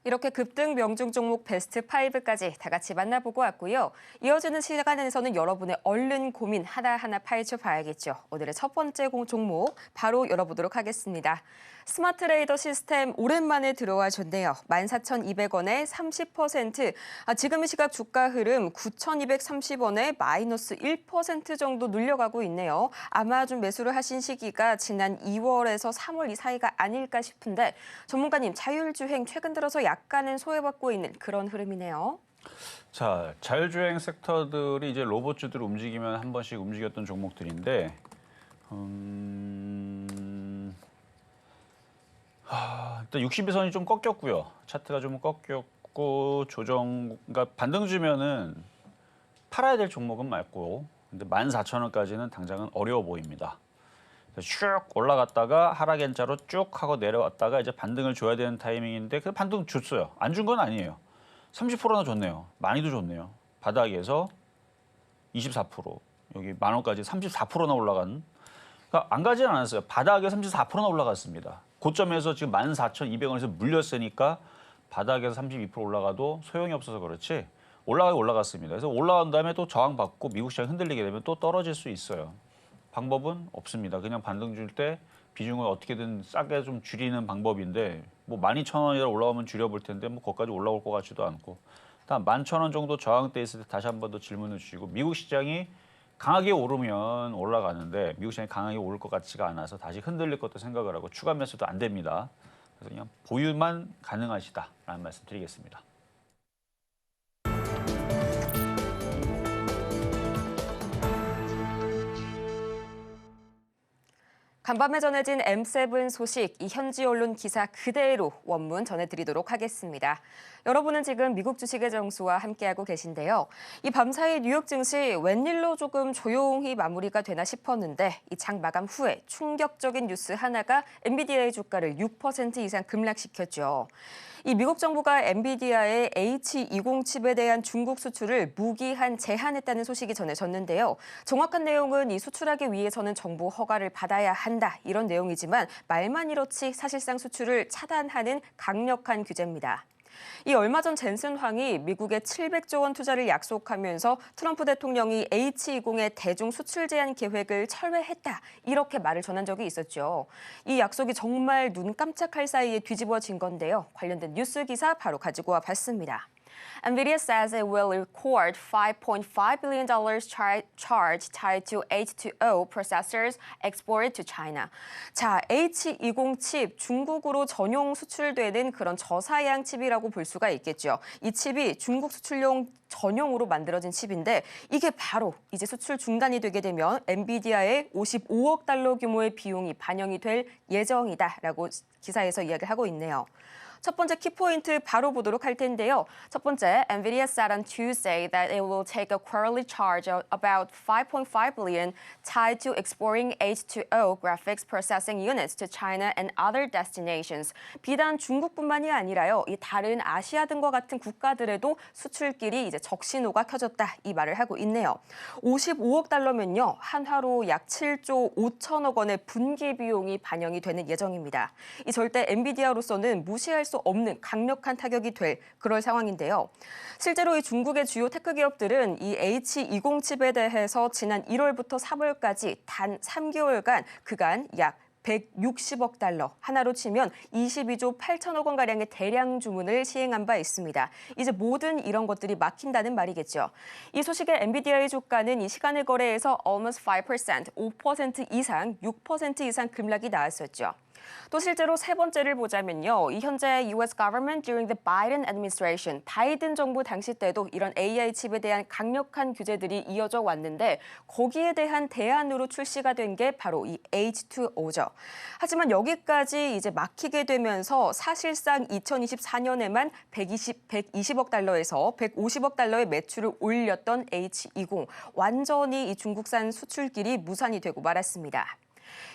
[SPEAKER 1] 이렇게 급등 명중 종목 베스트 5까지 다 같이 만나보고 왔고요. 이어지는 시간에서는 여러분의 얼른 고민 하나하나 파헤쳐 봐야겠죠. 오늘의 첫 번째 종목 바로 열어보도록 하겠습니다. 스마트레이더 시스템 오랜만에 들어와 줬네요. 14,200원에 30%. 지금 이 시각 주가 흐름 9,230원에 마이너스 1% 정도 눌려가고 있네요. 아마 좀 매수를 하신 시기가 지난 2월에서 3월 이 사이가 아닐까 싶은데, 전문가님 자율주행 최근 들어서 약간은 소외받고 있는 그런 흐름이네요.
[SPEAKER 2] 자, 자율주행 섹터들이 이제 로봇주들 움직이면 한 번씩 움직였던 종목들인데, 일단 62선이 좀 꺾였고요. 차트가 좀 꺾였고 그러니까 반등 주면은 팔아야 될 종목은 맞고, 근데 14,000원까지는 당장은 어려워 보입니다. 쭉 올라갔다가 하락 N자로 쭉 하고 내려왔다가 이제 반등을 줘야 되는 타이밍인데 그 반등 줬어요. 안 준 건 아니에요. 30%나 줬네요. 많이도 줬네요. 바닥에서 24%, 여기 10,000원까지 34%나 올라간. 그러니까 안 가지는 않았어요. 바닥에 34%나 올라갔습니다. 고점에서 지금 14,200원에서 물렸으니까 바닥에서 32% 올라가도 소용이 없어서 그렇지 올라갔습니다. 그래서 올라간 다음에 또 저항받고 미국 시장이 흔들리게 되면 또 떨어질 수 있어요. 방법은 없습니다. 그냥 반등 줄 때 비중을 어떻게든 싸게 좀 줄이는 방법인데, 뭐 12,000원이라 올라오면 줄여볼 텐데 뭐 거기까지 올라올 것 같지도 않고, 일단 11,000원 정도 저항대 있을 때 다시 한 번 더 질문을 주시고, 미국 시장이 강하게 오르면 올라가는데 미국 시장이 강하게 오를 것 같지가 않아서 다시 흔들릴 것도 생각을 하고 추가 매수도 안 됩니다. 그래서 그냥 보유만 가능하시다라는 말씀 드리겠습니다.
[SPEAKER 1] 간밤에 전해진 M7 소식, 이 현지 언론 기사 그대로 원문 전해드리도록 하겠습니다. 여러분은 지금 미국 주식의 정수와 함께하고 계신데요. 이 밤사이 뉴욕 증시 웬일로 조금 조용히 마무리가 되나 싶었는데 이 장 마감 후에 충격적인 뉴스 하나가 엔비디아의 주가를 6% 이상 급락시켰죠. 이 미국 정부가 엔비디아의 H20 칩에 대한 중국 수출을 무기한 제한했다는 소식이 전해졌는데요. 정확한 내용은 이 수출하기 위해서는 정부 허가를 받아야 한다 이런 내용이지만 말만 이렇지 사실상 수출을 차단하는 강력한 규제입니다. 이 얼마 전 젠슨 황이 미국에 700조 원 투자를 약속하면서 트럼프 대통령이 H20의 대중 수출 제한 계획을 철회했다 이렇게 말을 전한 적이 있었죠. 이 약속이 정말 눈 깜짝할 사이에 뒤집어진 건데요. 관련된 뉴스 기사 바로 가지고 와 봤습니다. NVIDIA says it will record $5.5 billion charge tied to H2O processors exported to China. 자, H20 칩, 중국으로 전용 수출되는 그런 저사양 칩이라고 볼 수가 있겠죠. 이 칩이 중국 수출용 전용으로 만들어진 칩인데 이게 바로 이제 수출 중단이 되게 되면 엔비디아의 55억 달러 규모의 비용이 반영이 될 예정이다라고 기사에서 이야기를 하고 있네요. 첫 번째 키포인트 바로 보도록 할 텐데요. 첫 번째, NVIDIA said on Tuesday that it will take a quarterly charge of about 5.5 billion tied to exporting H2O graphics processing units to China and other destinations. 비단 중국뿐만이 아니라요. 이 다른 아시아 등과 같은 국가들에도 수출길이 이제 적신호가 켜졌다 이 말을 하고 있네요. 55억 달러면요. 한화로 약 7조 5천억 원의 분기 비용이 반영이 되는 예정입니다. 이 절대 엔비디아로서는 무시할 수 없는 강력한 타격이 될 그럴 상황인데요. 실제로 이 중국의 주요 테크 기업들은 이 H20 칩에 대해서 지난 1월부터 3월까지 단 3개월간 그간 약 160억 달러, 하나로 치면 22조 8천억 원가량의 대량 주문을 시행한 바 있습니다. 이제 모든 이런 것들이 막힌다는 말이겠죠. 이 소식에 엔비디아의 주가는 이 시간을 거래해서 almost 5%, 5% 이상, 6% 이상 급락이 나왔었죠. 또 실제로 세 번째를 보자면요. 이 현재 US government during the Biden administration, 바이든 정부 당시 때도 이런 AI 칩에 대한 강력한 규제들이 이어져 왔는데 거기에 대한 대안으로 출시가 된 게 바로 이 H2O죠. 하지만 여기까지 이제 막히게 되면서 사실상 2024년에만 120억 달러에서 150억 달러의 매출을 올렸던 H20, 완전히 이 중국산 수출길이 무산이 되고 말았습니다.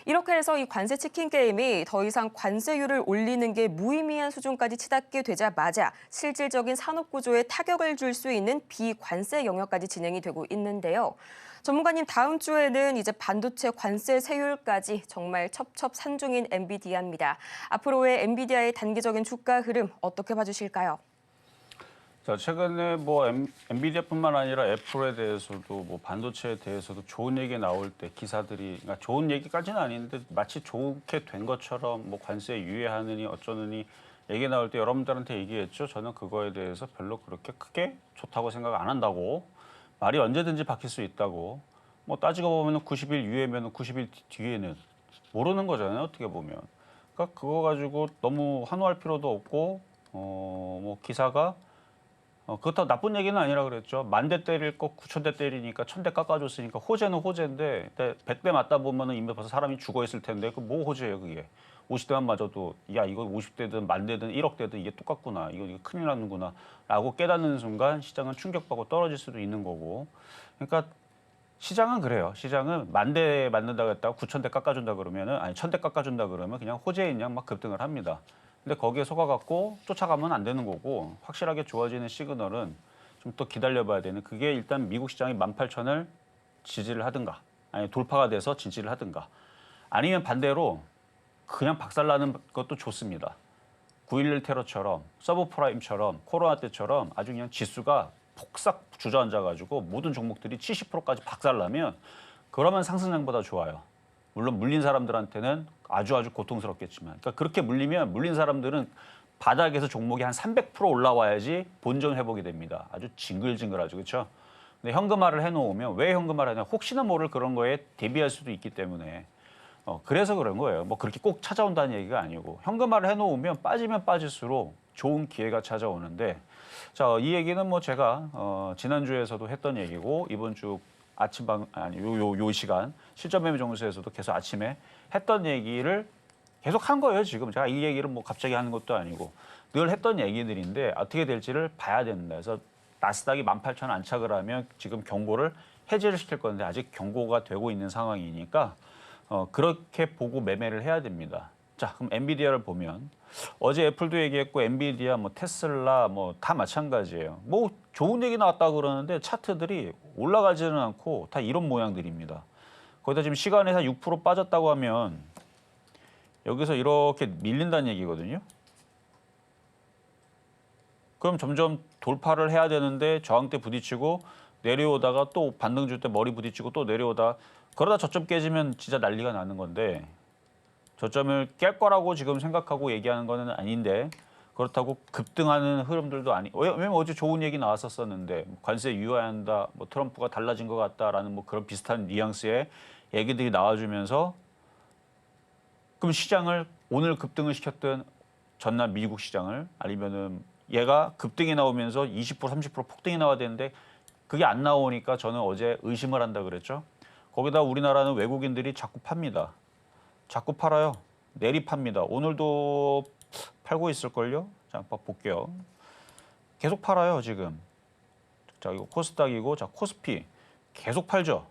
[SPEAKER 1] 이렇게 해서 이 관세 치킨 게임이 더 이상 관세율을 올리는 게 무의미한 수준까지 치닫게 되자마자 실질적인 산업 구조에 타격을 줄 수 있는 비관세 영역까지 진행이 되고 있는데요. 전문가님, 다음 주에는 이제 반도체 관세 세율까지 정말 첩첩산중인 엔비디아입니다. 앞으로의 엔비디아의 단기적인 주가 흐름 어떻게 봐주실까요?
[SPEAKER 2] 자, 최근에 뭐 엔비디아뿐만 아니라 애플에 대해서도 뭐 반도체에 대해서도 좋은 얘기 나올 때 기사들이, 그러니까 좋은 얘기까지는 아닌데 마치 좋게 된 것처럼 뭐 관세 유예하느니 어쩌느니 얘기 나올 때 여러분들한테 얘기했죠. 저는 그거에 대해서 별로 그렇게 크게 좋다고 생각 안 한다고. 말이 언제든지 바뀔 수 있다고. 뭐 따지고 보면 90일 유예면 90일 뒤에는 모르는 거잖아요. 어떻게 보면. 그러니까 그거 가지고 너무 환호할 필요도 없고 뭐 기사가 그렇다고 나쁜 얘기는 아니라 그랬죠. 1000대 때릴 거 9000대 때리니까 1000대 깎아줬으니까 호재는 호재인데 100대 맞다 보면은 이미 벌써 사람이 죽어 있을 텐데 그 뭐 호재예요 그게. 50대만 맞아도 야 이거 50대든 10,000대든 1억대든 이게 똑같구나. 이거 큰일 나는구나. 라고 깨닫는 순간 시장은 충격받고 떨어질 수도 있는 거고. 그러니까 시장은 그래요. 시장은 10,000대 맞는다고 했다가 9000대 깎아준다 그러면은, 아니 1000대 깎아준다 그러면 그냥 호재인 양 막 급등을 합니다. 근데 거기에 속아갖고 쫓아가면 안 되는 거고, 확실하게 좋아지는 시그널은 좀 더 기다려봐야 되는, 그게 일단 미국 시장이 18,000을 지지를 하든가, 아니 돌파가 돼서 지지를 하든가, 아니면 반대로 그냥 박살나는 것도 좋습니다. 9.11 테러처럼, 서브프라임처럼, 코로나 때처럼 아주 그냥 지수가 폭삭 주저앉아가지고 모든 종목들이 70%까지 박살나면 그러면 상승장보다 좋아요. 물론 물린 사람들한테는 아주 고통스럽겠지만, 그러니까 그렇게 물리면 물린 사람들은 바닥에서 종목이 한 300% 올라와야지 본전 회복이 됩니다. 아주 징글징글하죠, 그렇죠? 근데 현금화를 해놓으면 왜 현금화를 하냐? 혹시나 모를 그런 거에 대비할 수도 있기 때문에 그래서 그런 거예요. 뭐 그렇게 꼭 찾아온다는 얘기가 아니고 현금화를 해놓으면 빠지면 빠질수록 좋은 기회가 찾아오는데 자, 이 얘기는 뭐 제가 지난주에서도 했던 얘기고 이번 주 아침방 아니 요 시간 실전 매매 정수에서도 계속 아침에 했던 얘기를 계속 한 거예요. 지금 제가 이 얘기를 뭐 갑자기 하는 것도 아니고 늘 했던 얘기들인데 어떻게 될지를 봐야 된다. 그래서 나스닥이 18,000 안착을 하면 지금 경고를 해제를 시킬 건데 아직 경고가 되고 있는 상황이니까 그렇게 보고 매매를 해야 됩니다. 자, 그럼 엔비디아를 보면 어제 애플도 얘기했고 엔비디아, 뭐 테슬라 뭐 다 마찬가지예요. 뭐 좋은 얘기 나왔다 그러는데 차트들이 올라가지는 않고 다 이런 모양들입니다. 거기다 지금 시간에서 6% 빠졌다고 하면 여기서 이렇게 밀린다는 얘기거든요. 그럼 점점 돌파를 해야 되는데 저항대 부딪히고 내려오다가 또 반등 줄 때 머리 부딪히고 또 내려오다 그러다 저점 깨지면 진짜 난리가 나는 건데 저점을 깰 거라고 지금 생각하고 얘기하는 거는 아닌데 그렇다고 급등하는 흐름들도 왜냐면 어제 좋은 얘기 나왔었는데 관세 유예한다, 뭐 트럼프가 달라진 것 같다라는 뭐 그런 비슷한 뉘앙스의 얘기들이 나와주면서 그럼 시장을 오늘 급등을 시켰던 전날 미국 시장을 아니면은 얘가 급등이 나오면서 20% 30% 폭등이 나와야 되는데 그게 안 나오니까 저는 어제 의심을 한다 그랬죠. 거기다 우리나라는 외국인들이 자꾸 팝니다. 자꾸 팔아요. 내리팝니다. 오늘도 팔고 있을걸요? 자, 한번 볼게요. 계속 팔아요, 지금. 자, 이거 코스닥이고, 자, 코스피. 계속 팔죠?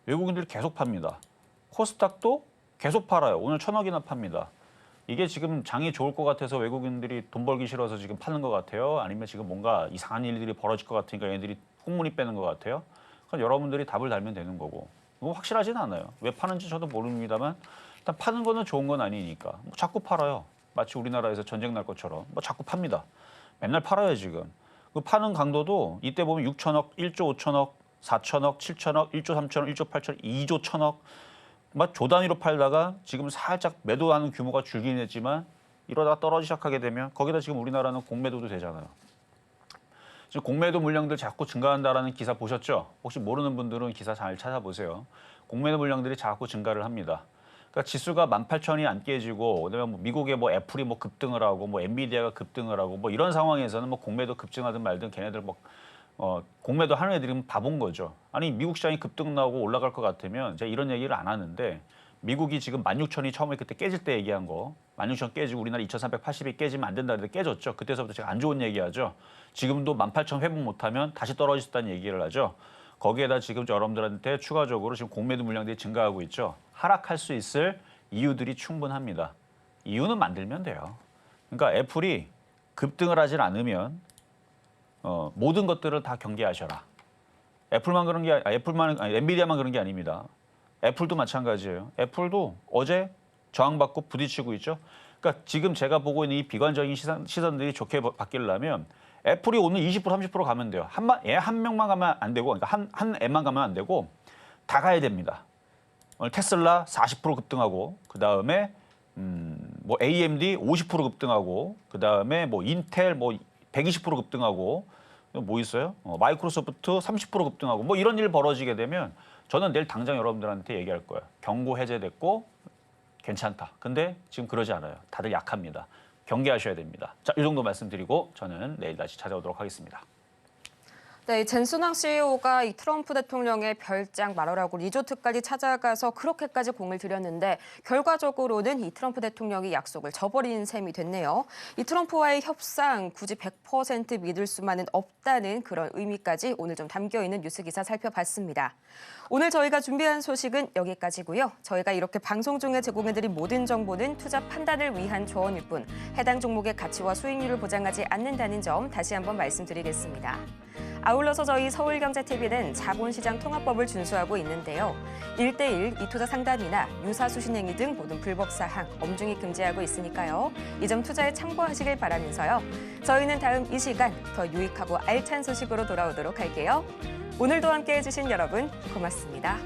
[SPEAKER 2] 외국인들이 계속 팝니다. 코스닥도 계속 팔아요. 오늘 1,000억이나 팝니다. 이게 지금 장이 좋을 것 같아서 외국인들이 돈 벌기 싫어서 지금 파는 것 같아요? 아니면 지금 뭔가 이상한 일들이 벌어질 것 같으니까 얘들이 콩무늬 빼는 것 같아요? 그럼 여러분들이 답을 달면 되는 거고. 이거 확실하진 않아요. 왜 파는지 저도 모릅니다만 일단 파는 거는 좋은 건 아니니까 뭐 자꾸 팔아요. 마치 우리나라에서 전쟁 날 것처럼 뭐 자꾸 팝니다. 맨날 팔아요 지금. 그 파는 강도도 이때 보면 6천억, 1조 5천억, 4천억, 7천억, 1조 3천억, 1조 8천억, 2조 1천억 막 조 단위로 팔다가 지금 살짝 매도하는 규모가 줄긴 했지만 이러다가 떨어지기 시작하게 되면 거기다 지금 우리나라는 공매도도 되잖아요. 지금 공매도 물량들 자꾸 증가한다라는 기사 보셨죠? 혹시 모르는 분들은 기사 잘 찾아보세요. 공매도 물량들이 자꾸 증가를 합니다. 그러니까 지수가 18,000이 안 깨지고 그다음에 뭐 미국의 뭐 애플이 뭐 급등을 하고 뭐 엔비디아가 급등을 하고 뭐 이런 상황에서는 뭐 공매도 급증하든 말든 걔네들 뭐 공매도 하는 애들은 바본 거죠. 아니 미국 시장이 급등 나오고 올라갈 것 같으면 제가 이런 얘기를 안 하는데 미국이 지금 16,000이 처음에 그때 깨질 때 얘기한 거 16,000 깨지고 우리나라 2,380이 깨지면 안 된다 그랬는데 깨졌죠. 그때서부터 제가 안 좋은 얘기하죠. 지금도 18,000 회복 못하면 다시 떨어졌다는 얘기를 하죠. 거기에다 지금 여러분들한테 추가적으로 지금 공매도 물량들이 증가하고 있죠. 하락할 수 있을 이유들이 충분합니다. 이유는 만들면 돼요. 그러니까 애플이 급등을 하질 않으면 모든 것들을 다 경계하셔라. 애플만 그런 게 엔비디아만 그런 게 아닙니다. 애플도 마찬가지예요. 애플도 어제 저항받고 부딪히고 있죠. 그러니까 지금 제가 보고 있는 이 비관적인 시선들이 좋게 바뀌려면 애플이 오늘 20% 30% 가면 돼요. 한 명만 가면 안 되고, 그러니까 한 애만 가면 안 되고 다 가야 됩니다. 오늘 테슬라 40% 급등하고, 그 다음에 뭐 AMD 50% 급등하고, 그 다음에 뭐 인텔 뭐 120% 급등하고, 뭐 있어요? 마이크로소프트 30% 급등하고, 뭐 이런 일 벌어지게 되면 저는 내일 당장 여러분들한테 얘기할 거예요. 경고 해제됐고 괜찮다. 근데 지금 그러지 않아요. 다들 약합니다. 경계하셔야 됩니다. 자, 이 정도 말씀드리고 저는 내일 다시 찾아오도록 하겠습니다.
[SPEAKER 1] 네, 젠순왕 CEO가 이 트럼프 대통령의 별장 마러라고 리조트까지 찾아가서 그렇게까지 공을 들였는데 결과적으로는 이 트럼프 대통령이 약속을 저버린 셈이 됐네요. 이 트럼프와의 협상 굳이 100% 믿을 수만은 없다는 그런 의미까지 오늘 좀 담겨있는 뉴스 기사 살펴봤습니다. 오늘 저희가 준비한 소식은 여기까지고요. 저희가 이렇게 방송 중에 제공해드린 모든 정보는 투자 판단을 위한 조언일 뿐 해당 종목의 가치와 수익률을 보장하지 않는다는 점 다시 한번 말씀드리겠습니다. 아울러서 저희 서울경제TV는 자본시장 통합법을 준수하고 있는데요. 1:1 이투자 상담이나 유사 수신행위 등 모든 불법 사항 엄중히 금지하고 있으니까요. 이 점 투자에 참고하시길 바라면서요. 저희는 다음 이 시간 더 유익하고 알찬 소식으로 돌아오도록 할게요. 오늘도 함께해 주신 여러분 고맙습니다.